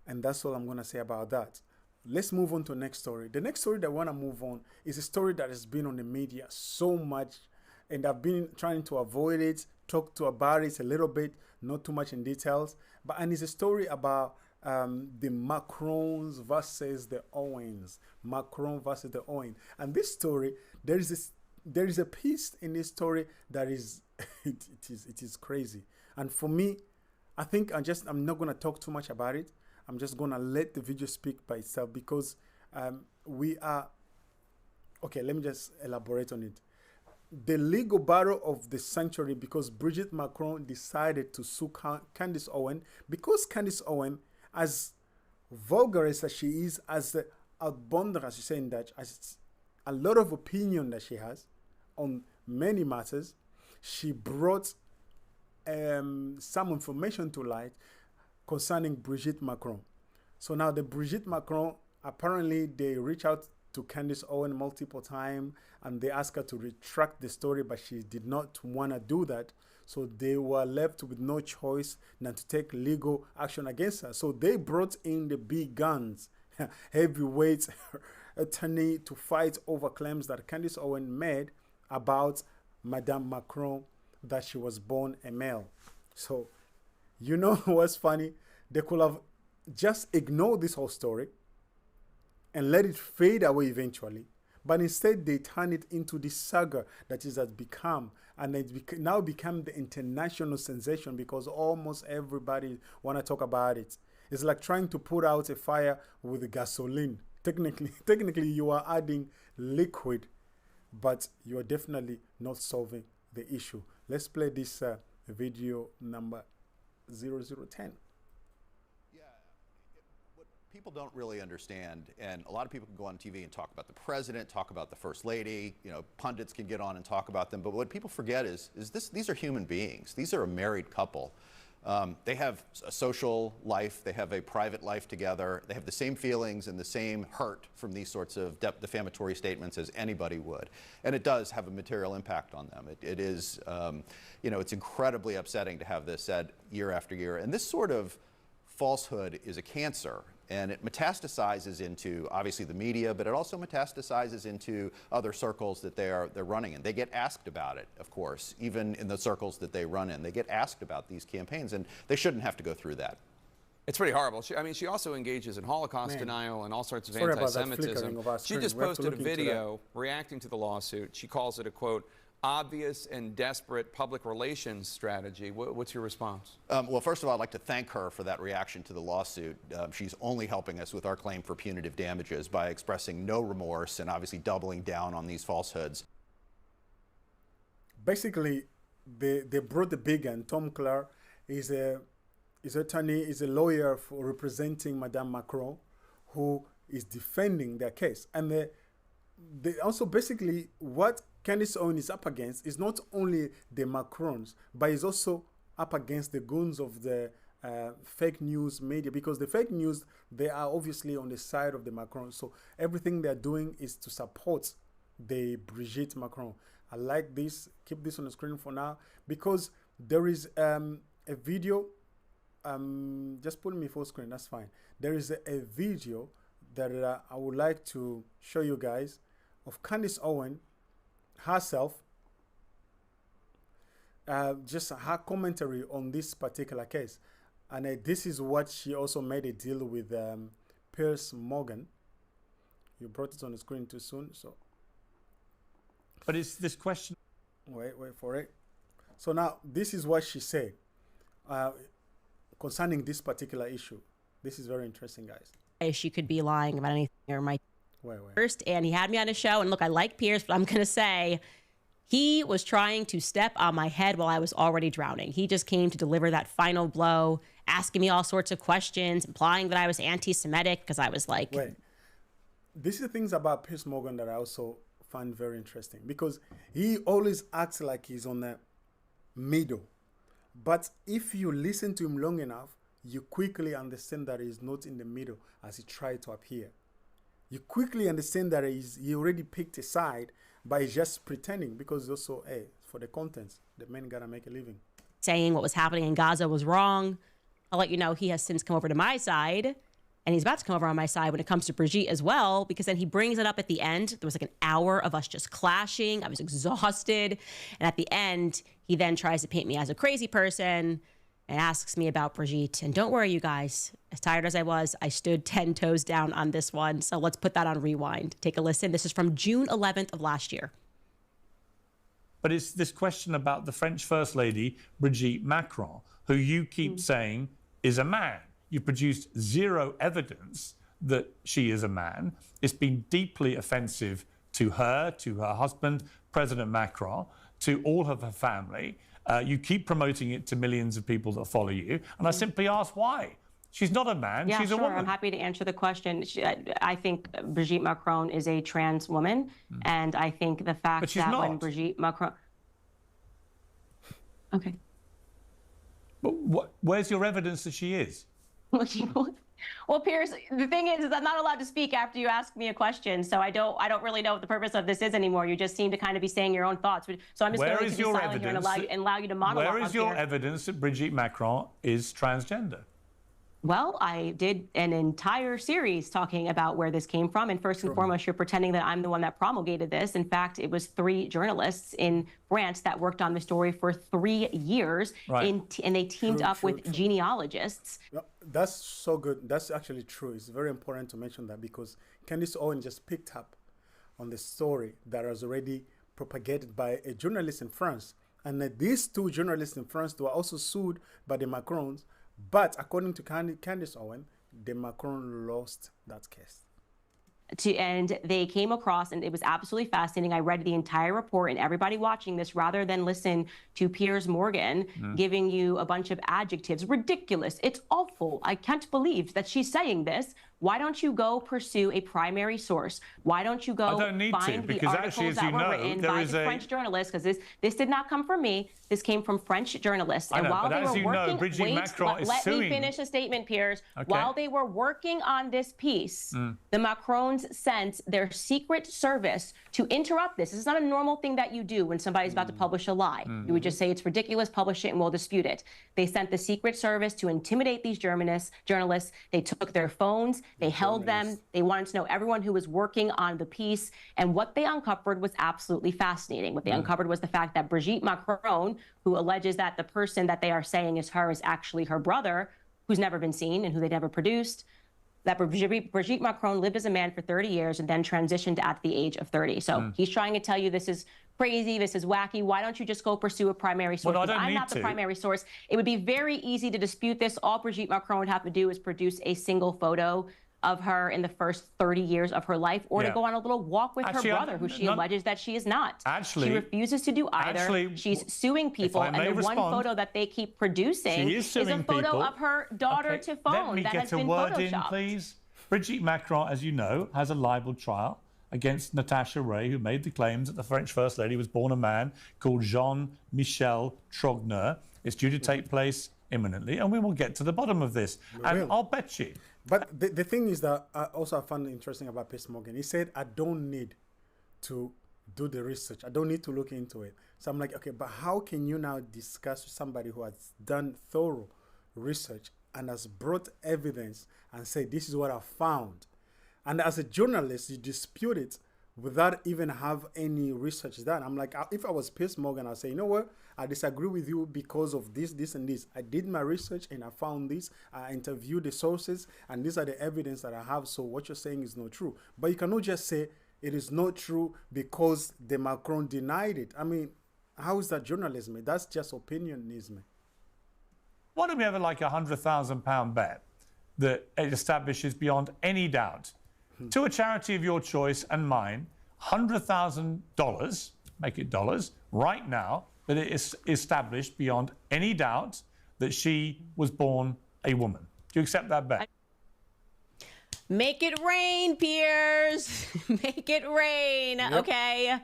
And that's all I'm going to say about that. Let's move on to the next story. The next story that I want to move on is a story that has been on the media so much, and I've been trying to avoid it, talk about it a little bit, not too much in details. And it's a story about the Macrons versus the Owens. Macron versus the Owens. And this story, there is a piece in this story that is it is crazy. And for me, I think I'm not going to talk too much about it. I'm just going to let the video speak by itself, because we are... Okay, let me just elaborate on it. The legal battle of the century, because Brigitte Macron decided to sue Candace Owens, because Candace Owens, as vulgar as she is, as outbonder, as you say in Dutch, as a lot of opinion that she has on many matters, she brought some information to light concerning Brigitte Macron. So now the Brigitte Macron, apparently they reach out to Candace Owens multiple times and they asked her to retract the story, but she did not want to do that. So they were left with no choice than to take legal action against her. So they brought in the big guns, heavyweight attorney, to fight over claims that Candace Owens made about Madame Macron, that she was born a male. So you know what's funny? They could have just ignored this whole story and let it fade away eventually. But instead, they turn it into this saga that it has become. And it now become the international sensation, because almost everybody want to talk about it. It's like trying to put out a fire with gasoline. Technically, you are adding liquid, but you're definitely not solving the issue. Let's play this video number 0010. People don't really understand, and a lot of people can go on TV and talk about the president, talk about the first lady, you know, pundits can get on and talk about them, but what people forget is these are human beings. These are a married couple. They have a social life, they have a private life together, they have the same feelings and the same hurt from these sorts of defamatory statements as anybody would. And it does have a material impact on them. It is, you know, it's incredibly upsetting to have this said year after year. And this sort of falsehood is a cancer. And it metastasizes into, obviously, the media, but it also metastasizes into other circles that they're running in. They get asked about it, of course, even in the circles that they run in. They get asked about these campaigns, and they shouldn't have to go through that. It's pretty horrible. I mean, she also engages in Holocaust denial and all sorts of anti-Semitism. She just posted a video reacting to the lawsuit. She calls it a, quote, obvious and desperate public relations strategy. What's your response? Well, first of all, I'd like to thank her for that reaction to the lawsuit. She's only helping us with our claim for punitive damages by expressing no remorse and obviously doubling down on these falsehoods. Basically, they brought the big gun. Tom Clark is a attorney, is a lawyer for representing Madame Macron, who is defending their case. And they also basically what Candace Owens is up against is not only the Macrons, but is also up against the goons of the fake news media, because the fake news, they are obviously on the side of the Macron. So everything they're doing is to support the Brigitte Macron. I like this. Keep this on the screen for now, because there is a video. Just put me full screen. That's fine. There is a video that I would like to show you guys of Candace Owens herself, just her commentary on this particular case. And this is what she also made a deal with Piers Morgan. You brought it on the screen too soon, so. But it's this question. Wait for it. So now, this is what she said concerning this particular issue. This is very interesting, guys. She could be lying about anything or my Wait. first, and he had me on his show, and look, I like Piers, but I'm gonna say he was trying to step on my head while I was already drowning. He just came to deliver that final blow, asking me all sorts of questions, implying that I was anti-Semitic, because I was like... Wait. This is the things about Piers Morgan that I also find very interesting, because he always acts like he's on the middle. But if you listen to him long enough, you quickly understand that he's not in the middle as he tried to appear. You quickly understand that he already picked a side, but he's just pretending, because also, hey, for the contents, the men gotta make a living. Saying what was happening in Gaza was wrong. I'll let you know he has since come over to my side, and he's about to come over on my side when it comes to Brigitte as well, because then he brings it up at the end. There was like an hour of us just clashing. I was exhausted. And at the end, he then tries to paint me as a crazy person and asks me about Brigitte. And don't worry, you guys, as tired as I was, I stood 10 toes down on this one. So let's put that on rewind. Take a listen. This is from June 11th of last year. But it's this question about the French First Lady, Brigitte Macron, who you keep saying is a man. You produced zero evidence that she is a man. It's been deeply offensive to her husband, President Macron, to all of her family. You keep promoting it to millions of people that follow you. And I simply ask why. She's not a man, she's a woman. I'm happy to answer the question. I think Brigitte Macron is a trans woman. And I think the fact that when Brigitte Macron... Okay. But where's your evidence that she is? Well, Piers, the thing is I'm not allowed to speak after you ask me a question, so I don't really know what the purpose of this is anymore. You just seem to kind of be saying your own thoughts. So I'm just going to be silent here and allow you to monologue. Where is your evidence that Brigitte Macron is transgender? Well, I did an entire series talking about where this came from. And first and foremost, you're pretending that I'm the one that promulgated this. In fact, it was 3 journalists in France that worked on the story for 3 years. And they teamed up with genealogists. That's so good. That's actually true. It's very important to mention that, because Candace Owens just picked up on the story that was already propagated by a journalist in France. And these 2 journalists in France were also sued by the Macrons. But according to Candace Owens, the Macron lost that case. and they came across, and it was absolutely fascinating. I read the entire report, and everybody watching this, rather than listen to Piers Morgan giving you a bunch of adjectives, ridiculous, it's awful, I can't believe that she's saying this. Why don't you go pursue a primary source? Why don't you go find the articles that were written by the French journalists? Because this did not come from me. This came from French journalists. And while they were working, let me finish a statement, Piers. Okay. While they were working on this piece, the Macrons sent their secret service to interrupt this. This is not a normal thing that you do when somebody's about to publish a lie. You would just say it's ridiculous, publish it, and we'll dispute it. They sent the secret service to intimidate these journalists. They took their phones. They held them. They wanted to know everyone who was working on the piece. And what they uncovered was absolutely fascinating. What they uncovered was the fact that Brigitte Macron, who alleges that the person that they are saying is her is actually her brother, who's never been seen and who they never produced, that Brigitte Macron lived as a man for 30 years and then transitioned at the age of 30. So he's trying to tell you this is crazy, this is wacky. Why don't you just go pursue a primary source? Well, I'm not the primary source. It would be very easy to dispute this. All Brigitte Macron would have to do is produce a single photo of her in the first 30 years of her life, or to go on a little walk with her brother, who she alleges that she is not. She refuses to do either. She's suing people, and the one photo that they keep producing is a photo of her daughter to phone that has been photoshopped. Let me get a word in, please. Brigitte Macron, as you know, has a libel trial against Natasha Ray, who made the claims that the French First Lady was born a man called Jean-Michel Trogneux. It's due to take place imminently, and we will get to the bottom of this. And I'll bet you. But the thing is that I found interesting about Piers Morgan. He said, I don't need to do the research. I don't need to look into it. So I'm like, okay, but how can you now discuss with somebody who has done thorough research and has brought evidence and say, this is what I found? And as a journalist, you dispute it without even have any research done. I'm like, if I was Piers Morgan, I'd say, you know what? I disagree with you because of this, this, and this. I did my research and I found this. I interviewed the sources, and these are the evidence that I have. So what you're saying is not true. But you cannot just say it is not true because the Macron denied it. I mean, how is that journalism? That's just opinionism. Why don't we have like £100,000 bet that it establishes beyond any doubt to a charity of your choice and mine, $100,000, make it dollars, right now, that it is established beyond any doubt that she was born a woman. Do you accept that bet? Make it rain, Piers. Make it rain, okay?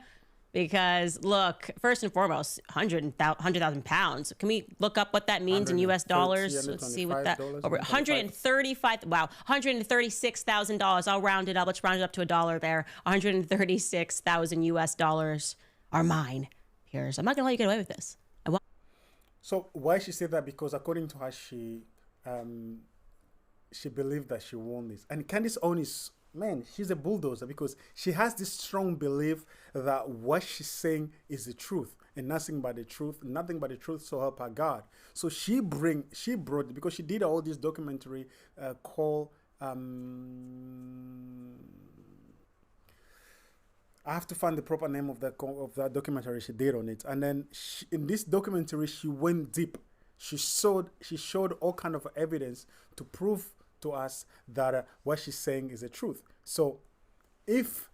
Because, look, first and foremost, 100,000 pounds. Can we look up what that means in U.S. dollars? Let's see what that... Over 135... Wow, $136,000. I'll round it up. Let's round it up to $1 there. 136,000 U.S. dollars are mine, Piers. I'm not going to let you get away with this. So why she said that? Because according to her, she believed that she won this. And Candace Owens, man, she's a bulldozer because she has this strong belief that what she's saying is the truth and nothing but the truth, so help her God. So she brought, because she did all this documentary called, I have to find the proper name of that documentary she did on it. And then in this documentary, she went deep. She showed all kind of evidence to prove to us that what she's saying is the truth. So if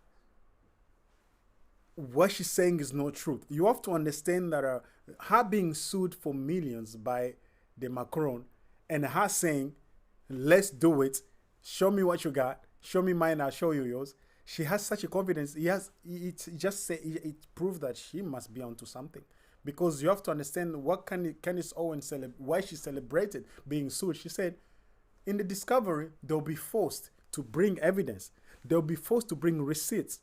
what she's saying is not truth, you have to understand that her being sued for millions by the Macron and her saying, let's do it, show me what you got, show me mine, I'll show you yours. She has such a confidence. It proves that she must be onto something. Because you have to understand what Candace Owens why she celebrated being sued. She said, in the discovery, they'll be forced to bring evidence. They'll be forced to bring receipts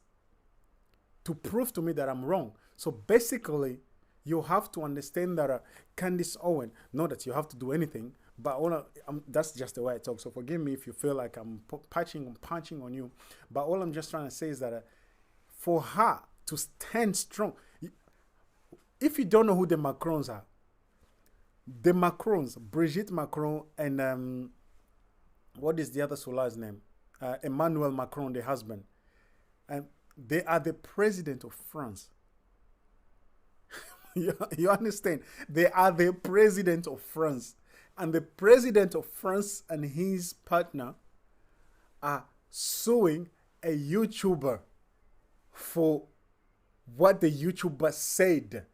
to prove to me that I'm wrong. So basically, you have to understand that Candace Owens, not that you have to do anything, but that's just the way I talk. So forgive me if you feel like I'm punching on you. But all I'm just trying to say is that for her to stand strong, if you don't know who the Macrons are, the Macrons, Brigitte Macron and what is the other Solar's name? Emmanuel Macron, the husband. And they are the president of France. You understand? They are the president of France. And the president of France and his partner are suing a YouTuber for what the YouTuber said.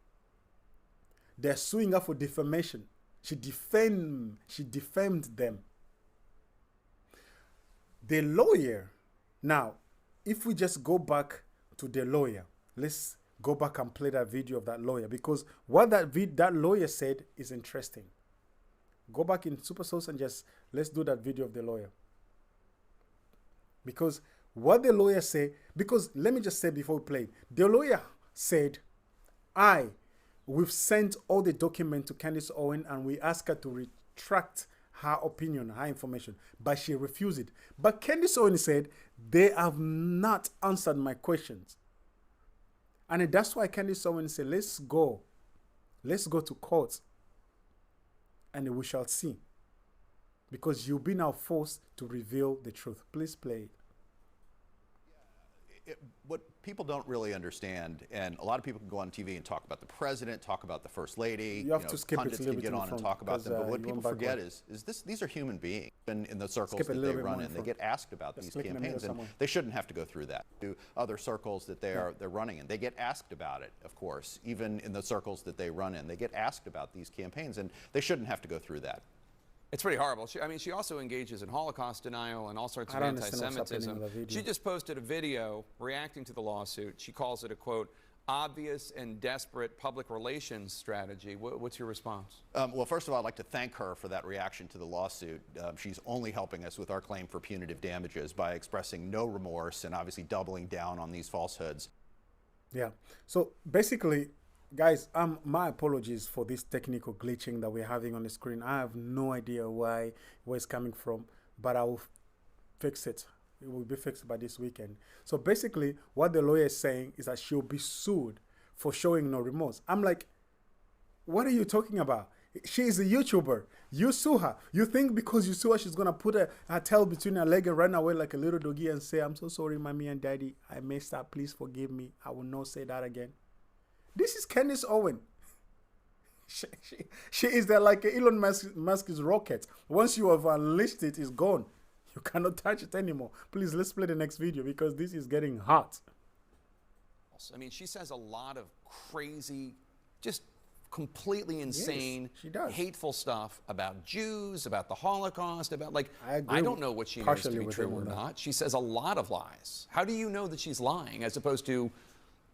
They're suing her for defamation. She defamed them. The lawyer, now, if we just go back to the lawyer, let's go back and play that video of that lawyer, because what that lawyer said is interesting. Go back in Super Source and just let's do that video of the lawyer. Because what the lawyer said, because let me just say before we play, the lawyer said, we've sent all the document to Candace Owens and we asked her to retract her opinion, her information, but she refused it. But Candace Owens said, they have not answered my questions. And that's why Candace Owens said, let's go to court and we shall see. Because you've been now forced to reveal the truth. Please play it. What people don't really understand, and a lot of people can go on TV and talk about the president, talk about the first lady. You have to skip pundits it a little can bit get on and talk about them. But what people forget is these are human beings in the circles that they run in. They get asked about these campaigns, and they shouldn't have to go through that. To other circles that they're running in, they get asked about it. Of course, even in the circles that they run in, they get asked about these campaigns, and they shouldn't have to go through that. It's pretty horrible. She also engages in Holocaust denial and all sorts of anti-Semitism. She just posted a video reacting to the lawsuit. She calls it a, quote, obvious and desperate public relations strategy. What's your response? Well, first of all, I'd like to thank her for that reaction to the lawsuit. She's only helping us with our claim for punitive damages by expressing no remorse and obviously doubling down on these falsehoods. Yeah. So basically, guys, my apologies for this technical glitching that we're having on the screen. I have no idea where it's coming from, but I will fix it. It will be fixed by this weekend. So basically, what the lawyer is saying is that she'll be sued for showing no remorse. I'm like, what are you talking about? She is a YouTuber. You sue her. You think because you sue her, she's going to put her tail between her leg and run away like a little doggy and say, I'm so sorry, mommy and daddy. I messed up. Please forgive me. I will not say that again. This is Candace Owens. She is there like Elon Musk's rocket. Once you have unleashed it, it's gone. You cannot touch it anymore. Please, let's play the next video because this is getting hot. I mean, she says a lot of crazy, just completely insane, hateful stuff about Jews, about the Holocaust, about I don't know what she knows to be true or not. She says a lot of lies. How do you know that she's lying as opposed to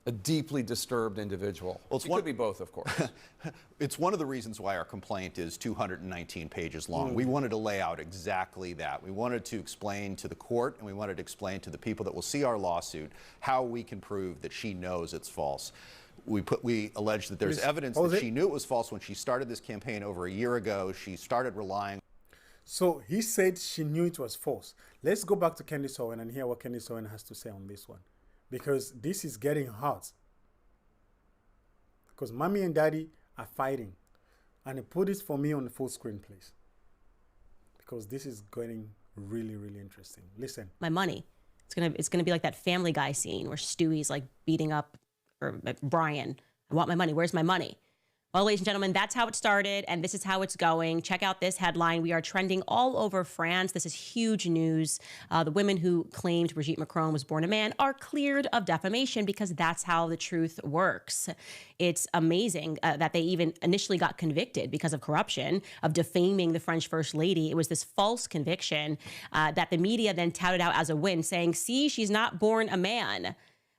a deeply disturbed individual? Well, it could be both, of course. It's one of the reasons why our complaint is 219 pages long. We wanted to lay out exactly that. We wanted to explain to the court and we wanted to explain to the people that will see our lawsuit how we can prove that she knows it's false. We allege that there's evidence that she knew it was false when she started this campaign over a year ago. She started relying. So he said she knew it was false. Let's go back to Candace Owens and hear what Candace Owens has to say on this one. Because this is getting hot. Because mommy and daddy are fighting. And put it for me on the full screen, please. Because this is getting really, really interesting. Listen. My money. It's gonna be like that Family Guy scene where Stewie's like beating up Brian. I want my money. Where's my money? Well, ladies and gentlemen, that's how it started, and this is how it's going. Check out this headline. We are trending all over France. This is huge news. The women who claimed Brigitte Macron was born a man are cleared of defamation because that's how the truth works. It's amazing that they even initially got convicted because of corruption, of defaming the French First Lady. It was this false conviction that the media then touted out as a win, saying, see, she's not born a man.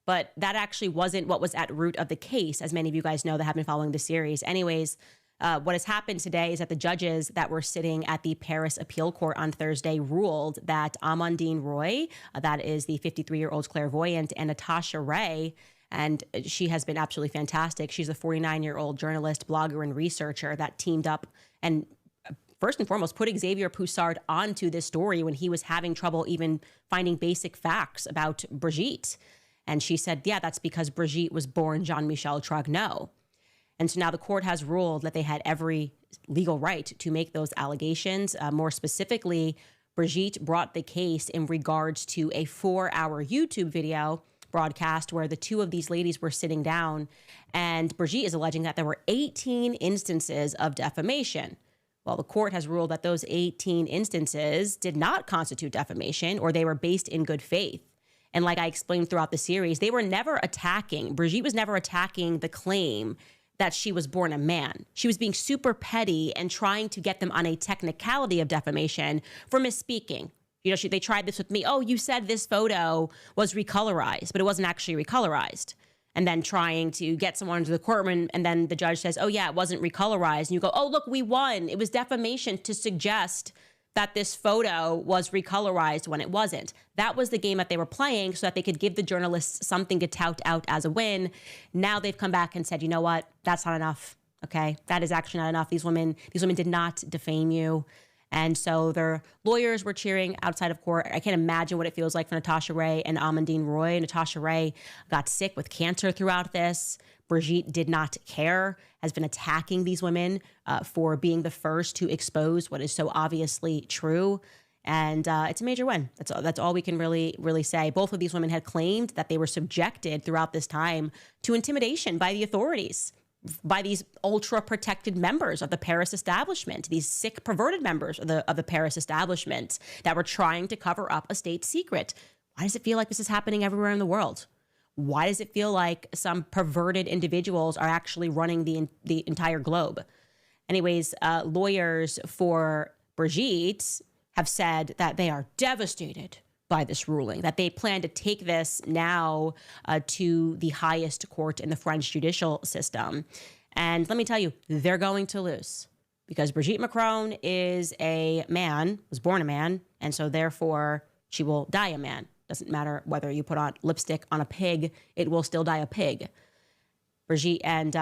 But that actually wasn't what was at root of the case, as many of you guys know that have been following the series. Anyways, what has happened today is that the judges that were sitting at the Paris Appeal Court on Thursday ruled that Amandine Roy, that is the 53-year-old clairvoyant, and Natasha Ray, and she has been absolutely fantastic. She's a 49-year-old journalist, blogger, and researcher that teamed up and first and foremost put Xavier Poussard onto this story when he was having trouble even finding basic facts about Brigitte. And she said, yeah, that's because Brigitte was born Jean-Michel Trogneau. And so now the court has ruled that they had every legal right to make those allegations. More specifically, Brigitte brought the case in regards to a 4-hour YouTube video broadcast where the two of these ladies were sitting down. And Brigitte is alleging that there were 18 instances of defamation. Well, the court has ruled that those 18 instances did not constitute defamation, or they were based in good faith. And like I explained throughout the series, they were never attacking. Brigitte was never attacking the claim that she was born a man. She was being super petty and trying to get them on a technicality of defamation for misspeaking. You know, they tried this with me. Oh, you said this photo was recolorized, but it wasn't actually recolorized. And then trying to get someone into the courtroom, and then the judge says, oh yeah, it wasn't recolorized. And you go, oh, look, we won. It was defamation to suggest that this photo was recolorized when it wasn't. That was the game that they were playing so that they could give the journalists something to tout out as a win. Now they've come back and said, you know what? That's not enough. Okay, that is actually not enough. These women did not defame you. And so their lawyers were cheering outside of court. I can't imagine what it feels like for Natasha Ray and Amandine Roy. Natasha Ray got sick with cancer throughout this. Brigitte did not care, has been attacking these women for being the first to expose what is so obviously true. And it's a major win. That's all we can really say. Both of these women had claimed that they were subjected throughout this time to intimidation by the authorities, by these ultra-protected members of the Paris establishment, these sick, perverted members of the Paris establishment that were trying to cover up a state secret. Why does it feel like this is happening everywhere in the world? Why does it feel like some perverted individuals are actually running the entire globe? Anyways, lawyers for Brigitte have said that they are devastated by this ruling, that they plan to take this now to the highest court in the French judicial system. And let me tell you, they're going to lose because Brigitte Macron is a man, was born a man, and so therefore she will die a man. Doesn't matter whether you put on lipstick on a pig, it will still die a pig. Brigitte and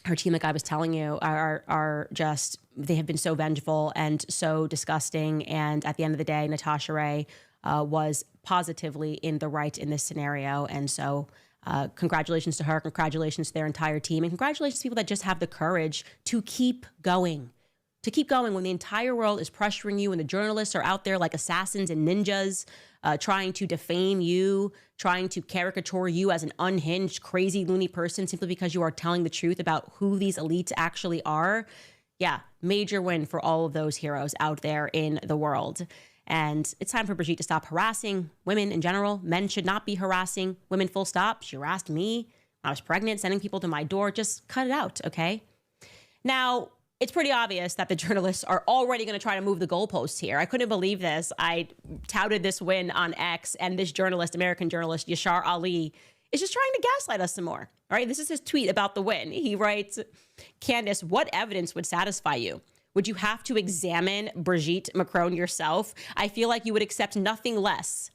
her team, like I was telling you, are just, they have been so vengeful and so disgusting. And at the end of the day, Natasha Ray was positively in the right in this scenario. And so congratulations to her, congratulations to their entire team, and congratulations to people that just have the courage to keep going. To keep going when the entire world is pressuring you and the journalists are out there like assassins and ninjas, trying to defame you, trying to caricature you as an unhinged, crazy, loony person simply because you are telling the truth about who these elites actually are. Yeah, major win for all of those heroes out there in the world. And it's time for Brigitte to stop harassing women in general. Men should not be harassing women, full stop. She harassed me when I was pregnant, sending people to my door. Just cut it out, okay? Now, it's pretty obvious that the journalists are already going to try to move the goalposts here. I couldn't believe this. I touted this win on X, and this journalist, American journalist, Yashar Ali, is just trying to gaslight us some more. All right, this is his tweet about the win. He writes, Candace, what evidence would satisfy you? Would you have to examine Brigitte Macron yourself? I feel like you would accept nothing less.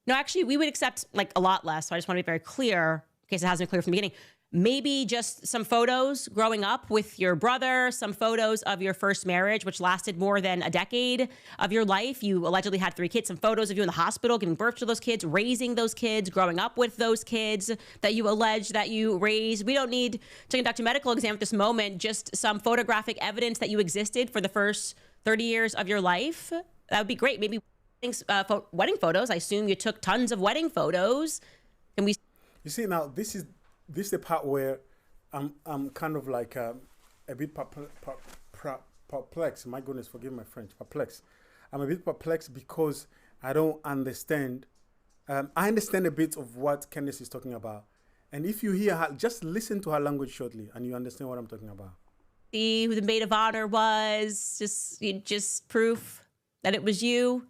No, actually, we would accept like a lot less. So I just want to be very clear, in case it hasn't been clear from the beginning. Maybe just some photos growing up with your brother, some photos of your first marriage, which lasted more than a decade of your life. You allegedly had 3 kids, some photos of you in the hospital, giving birth to those kids, raising those kids, growing up with those kids that you allege that you raised. We don't need to conduct a medical exam at this moment, just some photographic evidence that you existed for the first 30 years of your life. That would be great. Maybe wedding photos. I assume you took tons of wedding photos. Can we? You see, now this is the part where I'm kind of like a bit perplexed. My goodness, forgive my French. Perplexed. I'm a bit perplexed because I don't understand. I understand a bit of what Candace is talking about, and if you hear her, just listen to her language shortly, and you understand what I'm talking about. See who the maid of honor was. Just proof that it was you.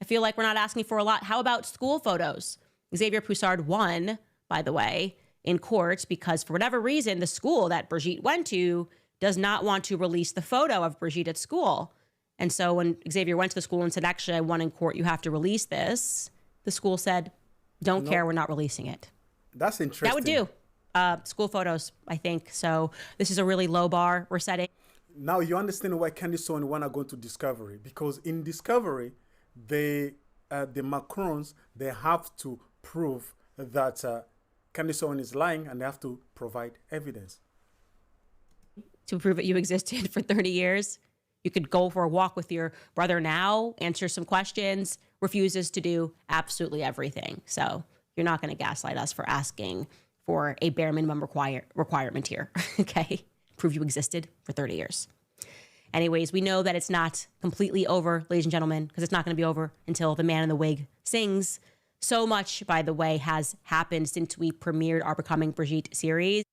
I feel like we're not asking for a lot. How about school photos? Xavier Poussard won, by the way, in court because for whatever reason, the school that Brigitte went to does not want to release the photo of Brigitte at school. And so when Xavier went to the school and said, actually, I won in court, you have to release this, the school said, don't care, we're not releasing it. That's interesting. That would do. School photos, I think. So this is a really low bar we're setting. Now you understand why Candace Owens want to go to Discovery, because in Discovery, the Macrons, they have to prove that Candace Owens is lying, and they have to provide evidence. To prove that you existed for 30 years. You could go for a walk with your brother now, answer some questions, refuses to do absolutely everything. So you're not going to gaslight us for asking for a bare minimum requirement here, okay? Prove you existed for 30 years. Anyways, we know that it's not completely over, ladies and gentlemen, because it's not going to be over until the man in the wig sings So much, by the way, has happened since we premiered our Becoming Brigitte series.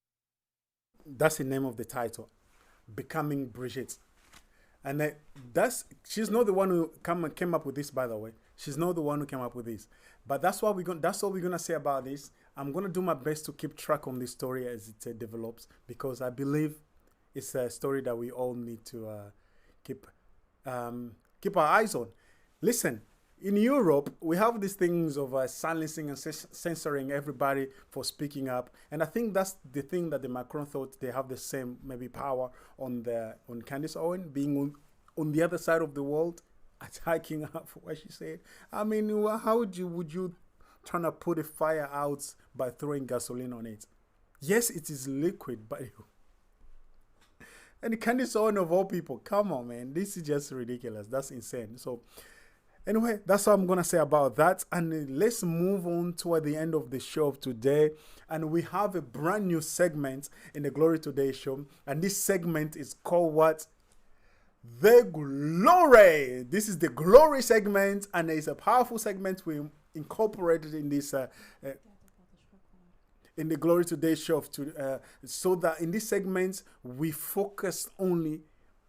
That's the name of the title, Becoming Brigitte. And she's not the one who came up with this, by the way. She's not the one who came up with this. But that's what we're gonna say about this. I'm gonna do my best to keep track on this story as it develops, because I believe it's a story that we all need to keep our eyes on. Listen, in Europe, we have these things of silencing and censoring everybody for speaking up, and I think that's the thing that the Macron thought they have the same maybe power on Candace Owens, being on the other side of the world, attacking her for what she said. I mean, how would you trying to put a fire out by throwing gasoline on it? Yes, it is liquid, but and Candace Owens of all people, come on, man, this is just ridiculous. That's insane. So anyway, that's what I'm going to say about that. And let's move on toward the end of the show of today. And we have a brand new segment in the Glory Today show. And this segment is called what? The Glory. This is the Glory segment. And it's a powerful segment we incorporated in this in the Glory Today show so that in this segment we focus only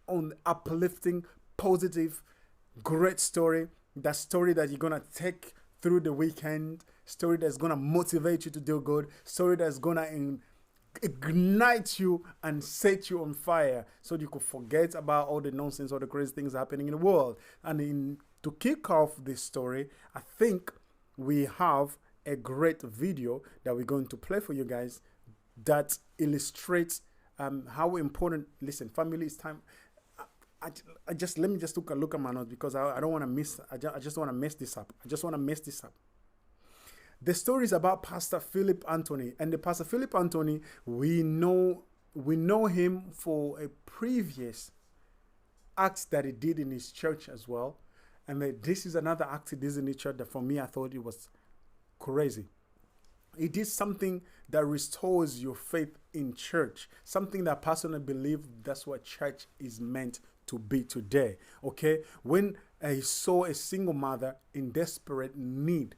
on uplifting, positive, great story. That story that you're gonna take through the weekend, story that's gonna motivate you to do good, story that's gonna ignite you and set you on fire, so you could forget about all the nonsense, all the crazy things happening in the world. And to kick off this story, I think we have a great video that we're going to play for you guys that illustrates how important. Listen, family is time. Let me just look at my notes, because I don't want to miss. I just want to mess this up. The story is about Pastor Philip Anthony, and the Pastor Philip Anthony, we know him for a previous act that he did in his church as well, and this is another act he did in his church that for me I thought it was crazy. He did something that restores your faith in church, something that I personally believe that's what church is meant to be today. Okay, when he saw a single mother in desperate need,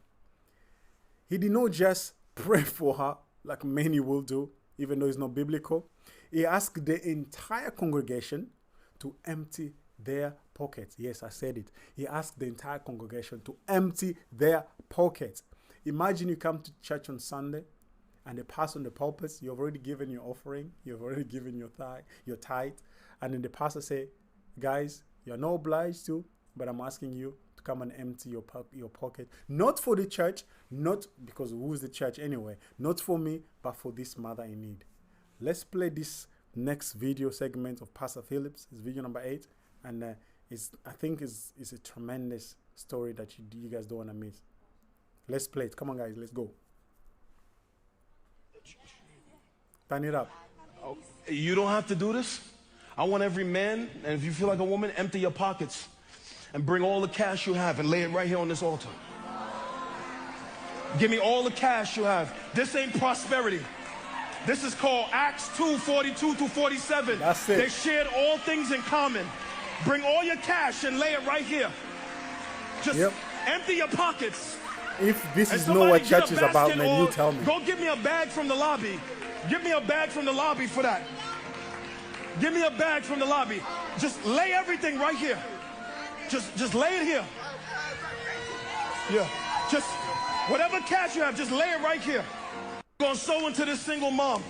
he did not just pray for her like many will do, even though it's not biblical. He asked the entire congregation to empty their pockets. Yes, I said it. He asked the entire congregation to empty their pockets. Imagine you come to church on Sunday, and the pastor on the pulpit, you've already given your offering, you've already given your tithe, and then the pastor say, guys, you're not obliged to, but I'm asking you to come and empty your pocket. Not for the church, not because who's the church anyway, not for me, but for this mother in need. Let's play this next video segment of Pastor Phillips. It's video number 8, and I think it's a tremendous story that you guys don't want to miss. Let's play it. Come on, guys, let's go. Turn it up. Oh, you don't have to do this. I want every man, and if you feel like a woman, empty your pockets and bring all the cash you have and lay it right here on this altar. Give me all the cash you have. This ain't prosperity. This is called Acts 2:42-47. That's it. They shared all things in common. Bring all your cash and lay it right here. Just empty your pockets. If this is not what church is about, man, you tell me. Go get me a bag from the lobby. Give me a bag from the lobby for that. Give me a bag from the lobby. Just lay everything right here. Just lay it here. Yeah. Just whatever cash you have, just lay it right here. I'm gonna sow into this single mom.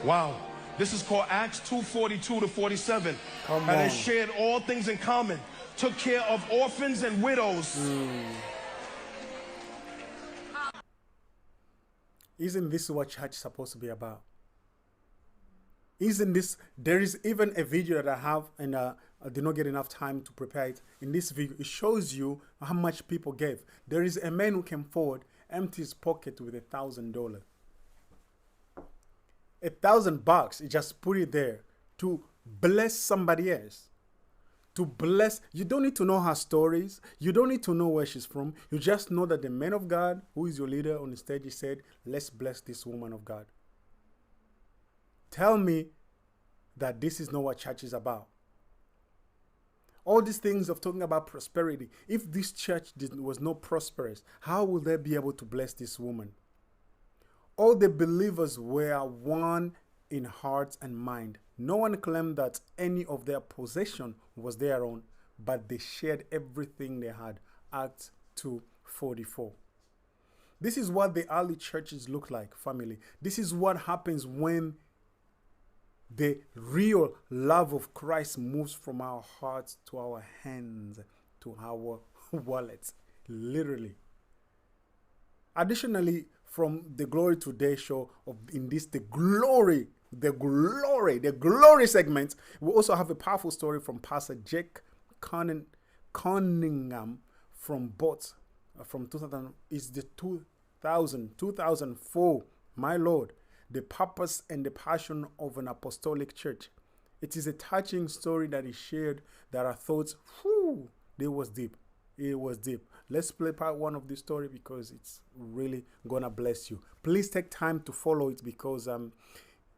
Wow. This is called Acts 2:42-47. And they shared all things in common. Took care of orphans and widows. Isn't this what church is supposed to be about? Isn't this, there is even a video that I have, and I did not get enough time to prepare it. In this video, it shows you how much people gave. There is a man who came forward, emptied his pocket with $1,000. $1,000, he just put it there to bless somebody else, to bless. You don't need to know her stories. You don't need to know where she's from. You just know that the man of God, who is your leader on the stage, he said, let's bless this woman of God. Tell me that this is not what church is about. All these things of talking about prosperity. If this church was not prosperous, how will they be able to bless this woman? All the believers were one in heart and mind. No one claimed that any of their possession was their own, but they shared everything they had. Acts 2:44. This is what the early churches look like, family. This is what happens when the real love of Christ moves from our hearts to our hands, to our wallets, literally. Additionally, from the Glory Today show, the glory segment, we also have a powerful story from Pastor Jake Cunningham from Bots from 2004. My Lord, the purpose and the passion of an apostolic church. It is a touching story that he shared that I thought, it was deep. It was deep. Let's play part one of this story because it's really gonna bless you. Please take time to follow it because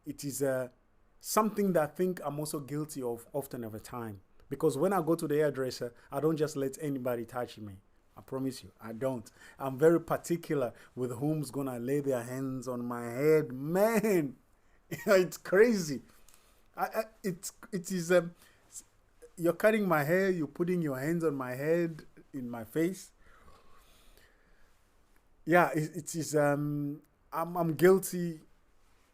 it is something that I think I'm also guilty of often of a time. Because when I go to the hairdresser, I don't just let anybody touch me. I promise you, I don't. I'm very particular with whom's gonna lay their hands on my head. Man, it's crazy. It is. You're cutting my hair. You're putting your hands on my head, in my face. Yeah, it is. I'm guilty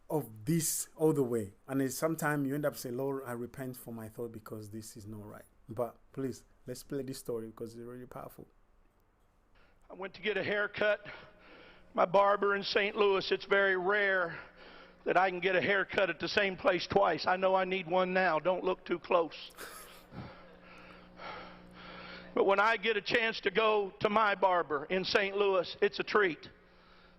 of this all the way, and sometimes you end up saying, "Lord, I repent for my thought because this is not right." But please, let's play this story because it's really powerful. I went to get a haircut. My barber in St. Louis, it's very rare that I can get a haircut at the same place twice. I know I need one now. Don't look too close. But when I get a chance to go to my barber in St. Louis, it's a treat.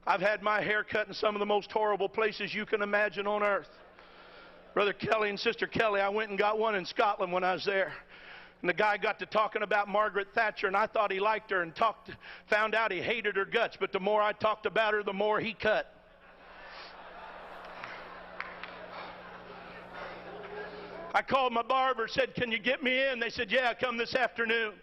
I've had my hair cut in some of the most horrible places you can imagine on earth. Brother Kelly and Sister Kelly, I went and got one in Scotland when I was there. And the guy got to talking about Margaret Thatcher, and I thought he liked her, and found out he hated her guts. But the more I talked about her, the more he cut. I called my barber, said, "Can you get me in?" They said, "Yeah, come this afternoon."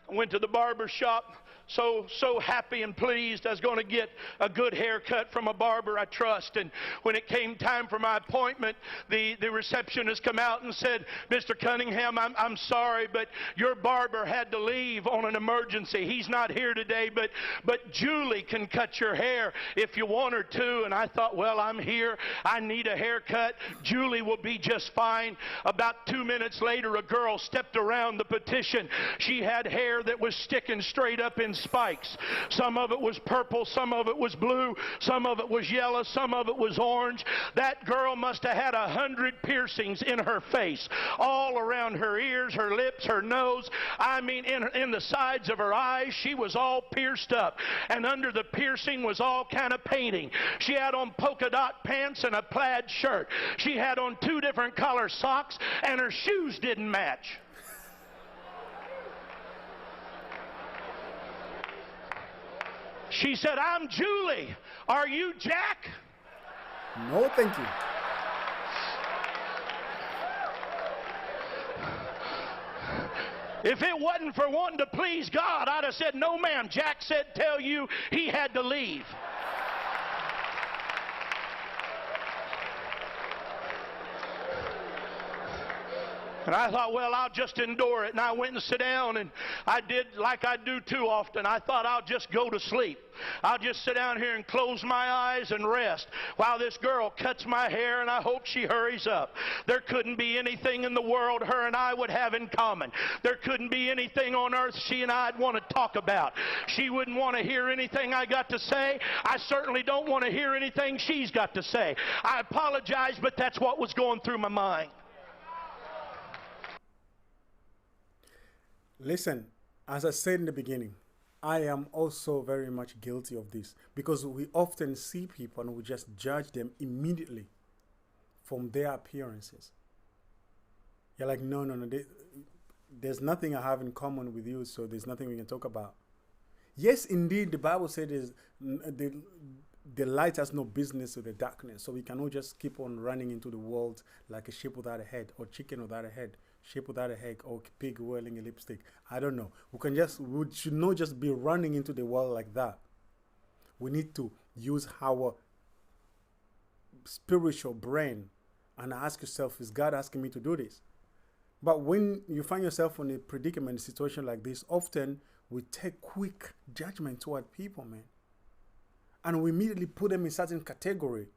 I went to the barber shop, so happy and pleased I was going to get a good haircut from a barber I trust. And when it came time for my appointment, the receptionist come out and said, "Mr. Cunningham, I'm sorry, but your barber had to leave on an emergency. He's not here today, but Julie can cut your hair if you want her to." And I thought, well, I'm here. I need a haircut. Julie will be just fine. About 2 minutes later, a girl stepped around the petition. She had hair that was sticking straight up in spikes. Some of it was purple, some of it was blue, some of it was yellow, some of it was orange. That girl must have had 100 piercings in her face, all around her ears, her lips, her nose. I mean, in the sides of her eyes, she was all pierced up. And under the piercing was all kind of painting. She had on polka dot pants and a plaid shirt. She had on 2 different color socks, and her shoes didn't match. She said, "I'm Julie. Are you Jack?" No, thank you. If it wasn't for wanting to please God, I'd have said, "No, ma'am. Jack said tell you he had to leave." And I thought, well, I'll just endure it. And I went and sat down, and I did like I do too often. I thought I'll just go to sleep. I'll just sit down here and close my eyes and rest while this girl cuts my hair, and I hope she hurries up. There couldn't be anything in the world her and I would have in common. There couldn't be anything on earth she and I'd want to talk about. She wouldn't want to hear anything I got to say. I certainly don't want to hear anything she's got to say. I apologize, but that's what was going through my mind. Listen, as I said in the beginning, I am also very much guilty of this because we often see people and we just judge them immediately from their appearances. You're like, no, there's nothing I have in common with you, so there's nothing we can talk about. Yes, indeed, the Bible said the light has no business with the darkness, so we cannot just keep on running into the world like a sheep without a head, or chicken without a head, sheep without a head, or pig wearing a lipstick. I don't know. We should not just be running into the world like that. We need to use our spiritual brain and ask yourself, is God asking me to do this? But when you find yourself in a predicament, situation like this, often we take quick judgment toward people, man. And we immediately put them in certain category.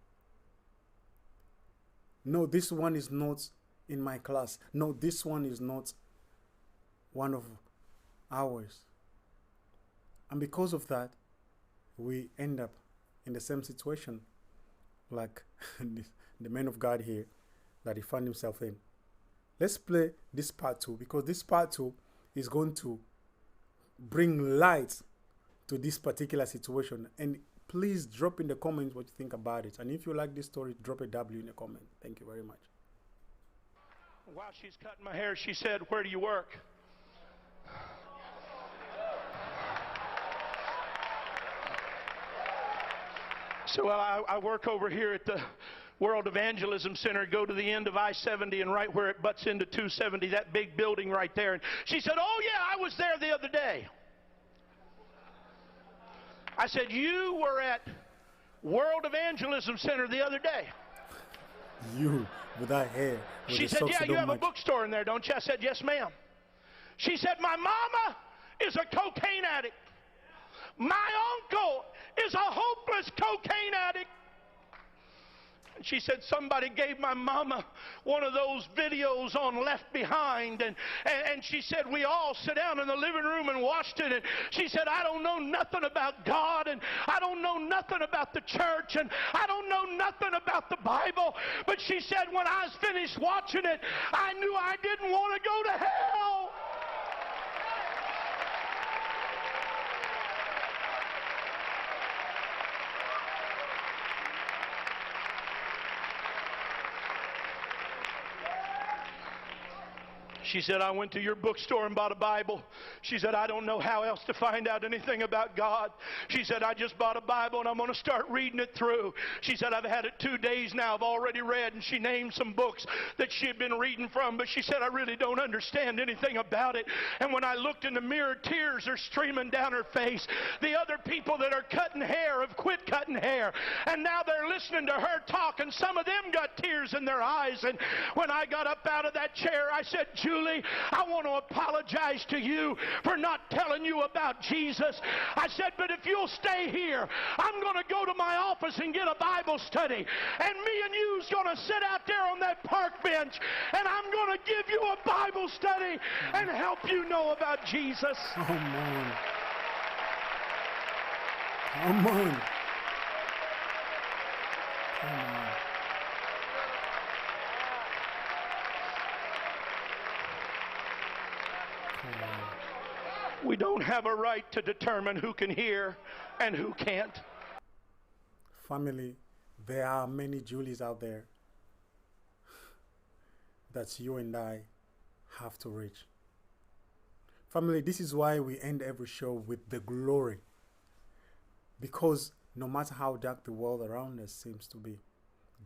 No, this one is not in my class. No, this one is not one of ours. And because of that, we end up in the same situation like the man of God here that he found himself in. Let's play this part 2, because this part 2 is going to bring light to this particular situation. And please drop in the comments what you think about it. And if you like this story, drop a W in the comment. Thank you very much. While she's cutting my hair, she said, "Where do you work?" So, well, I work over here at the World Evangelism Center, go to the end of I-70 and right where it butts into 270, that big building right there. And she said, "Oh, yeah, I was there the other day." I said, "You were at World Evangelism Center the other day?" You, with that hair. She said, "Yeah, you have a bookstore in there, don't you?" I said, "Yes, ma'am." She said, "My mama is a cocaine addict. My uncle is a hopeless cocaine addict." And she said, "Somebody gave my mama one of those videos on Left Behind." And she said, "We all sat down in the living room and watched it." And she said, "I don't know nothing about God, and I don't know nothing about the church, and I don't know nothing about the Bible." But she said, "When I was finished watching it, I knew I didn't want to go to hell." She said, "I went to your bookstore and bought a Bible." She said, "I don't know how else to find out anything about God." She said, "I just bought a Bible and I'm going to start reading it through." She said, "I've had it 2 days now. I've already read." And she named some books that she had been reading from. But she said, "I really don't understand anything about it." And when I looked in the mirror, tears are streaming down her face. The other people that are cutting hair have quit cutting hair. And now they're listening to her talk. And some of them got tears in their eyes. And when I got up out of that chair, I said, "Julie, I want to apologize to you for not telling you about Jesus." I said, "But if you'll stay here, I'm going to go to my office and get a Bible study. And me and you's going to sit out there on that park bench, and I'm going to give you a Bible study and help you know about Jesus." Come on. Come on. Come on. We don't have a right to determine who can hear and who can't. Family, there are many Julies out there that you and I have to reach. Family, this is why we end every show with the glory. Because no matter how dark the world around us seems to be,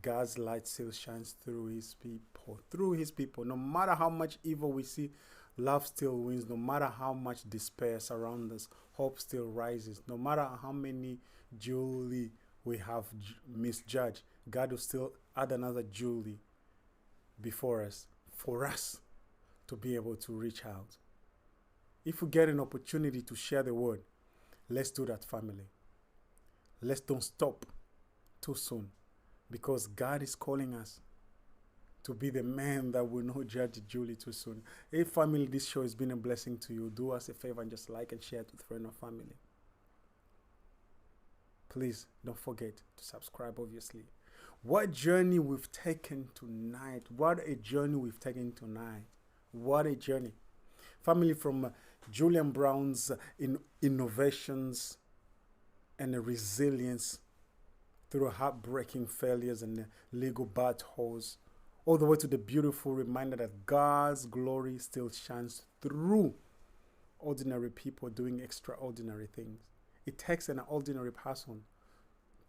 God's light still shines through his people. Through his people. No matter how much evil we see, love still wins. No matter how much despair surrounds us, hope still rises. No matter how many Julie we have misjudged, God will still add another Julie before us, for us to be able to reach out. If we get an opportunity to share the word, let's do that, family. Let's don't stop too soon, because God is calling us to be the man that will not judge Julie too soon. Hey family, this show has been a blessing to you. Do us a favor and just like and share it with friends or family. Please don't forget to subscribe, obviously. What journey we've taken tonight. What a journey we've taken tonight. What a journey. Family, from Julian Brown's innovations and resilience through heartbreaking failures and legal battles, all the way to the beautiful reminder that God's glory still shines through ordinary people doing extraordinary things. It takes an ordinary person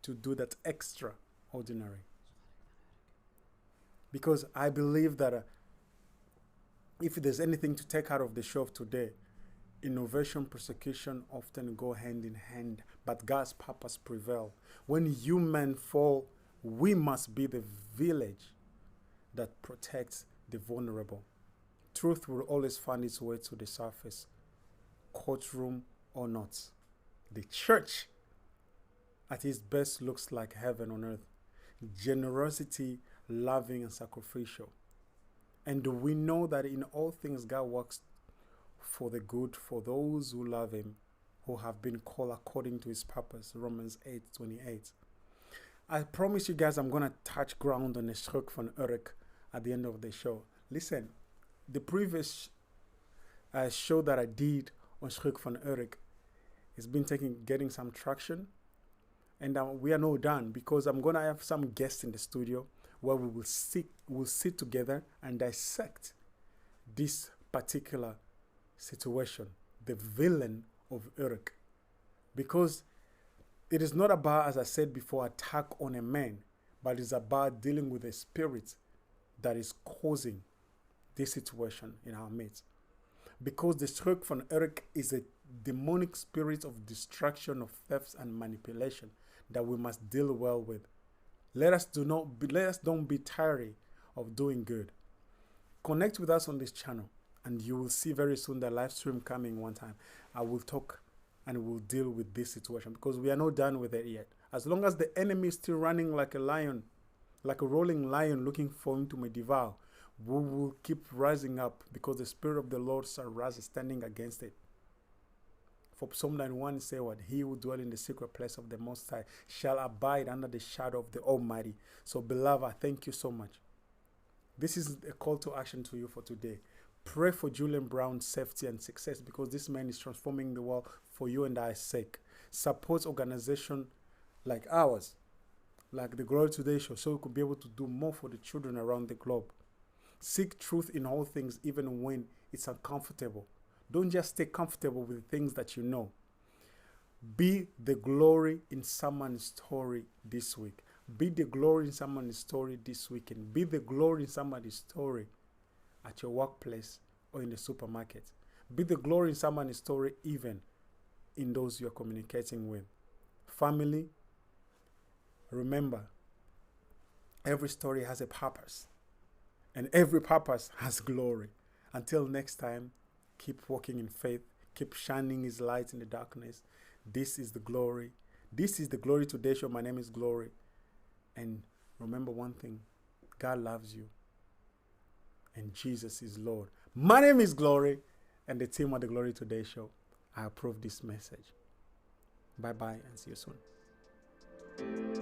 to do that extraordinary. Because I believe that if there's anything to take out of the show of today, innovation, persecution often go hand in hand, but God's purpose prevail. When human fall, we must be the village that protects the vulnerable. Truth will always find its way to the surface, courtroom or not. The church at its best looks like heaven on earth. Generosity, loving and sacrificial. And we know that in all things God works for the good for those who love him, who have been called according to his purpose. Romans 8:28. I promise you guys I'm going to touch ground on the Schrik van Urk at the end of the show. Listen, the previous show that I did on Schrik van Urk has been getting some traction. And we are not done, because I'm going to have some guests in the studio where we'll sit together and dissect this particular situation, the villain of Urk. Because it is not about, as I said before, attack on a man, but it's about dealing with a spirit that is causing this situation in our midst. Because the Schrik van Urk is a demonic spirit of destruction, of thefts and manipulation that we must deal well with. Let us don't be tired of doing good. Connect with us on this channel, and you will see very soon the live stream coming one time. I will talk and we'll deal with this situation, because we are not done with it yet. As long as the enemy is still running like a lion, like a rolling lion looking for him to devour, we will keep rising up, because the Spirit of the Lord shall rise standing against it. For Psalm 91 say what? He who dwell in the secret place of the Most High shall abide under the shadow of the Almighty. So beloved, I thank you so much. This is a call to action to you for today. Pray for Julian Brown's safety and success, because this man is transforming the world for you and I's sake. Support organizations like ours, like the Glory Today Show, so we could be able to do more for the children around the globe. Seek truth in all things, even when it's uncomfortable. Don't just stay comfortable with the things that you know. Be the glory in someone's story this week. Be the glory in someone's story this weekend. Be the glory in somebody's story at your workplace or in the supermarket. Be the glory in someone's story even in those you're communicating with. Family, remember, every story has a purpose, and every purpose has glory. Until next time, keep walking in faith. Keep shining his light in the darkness. This is the glory. This is the Glory Today Show. My name is Glory. And remember one thing. God loves you. And Jesus is Lord. My name is Glory. And the team of the Glory Today Show, I approve this message. Bye-bye and see you soon.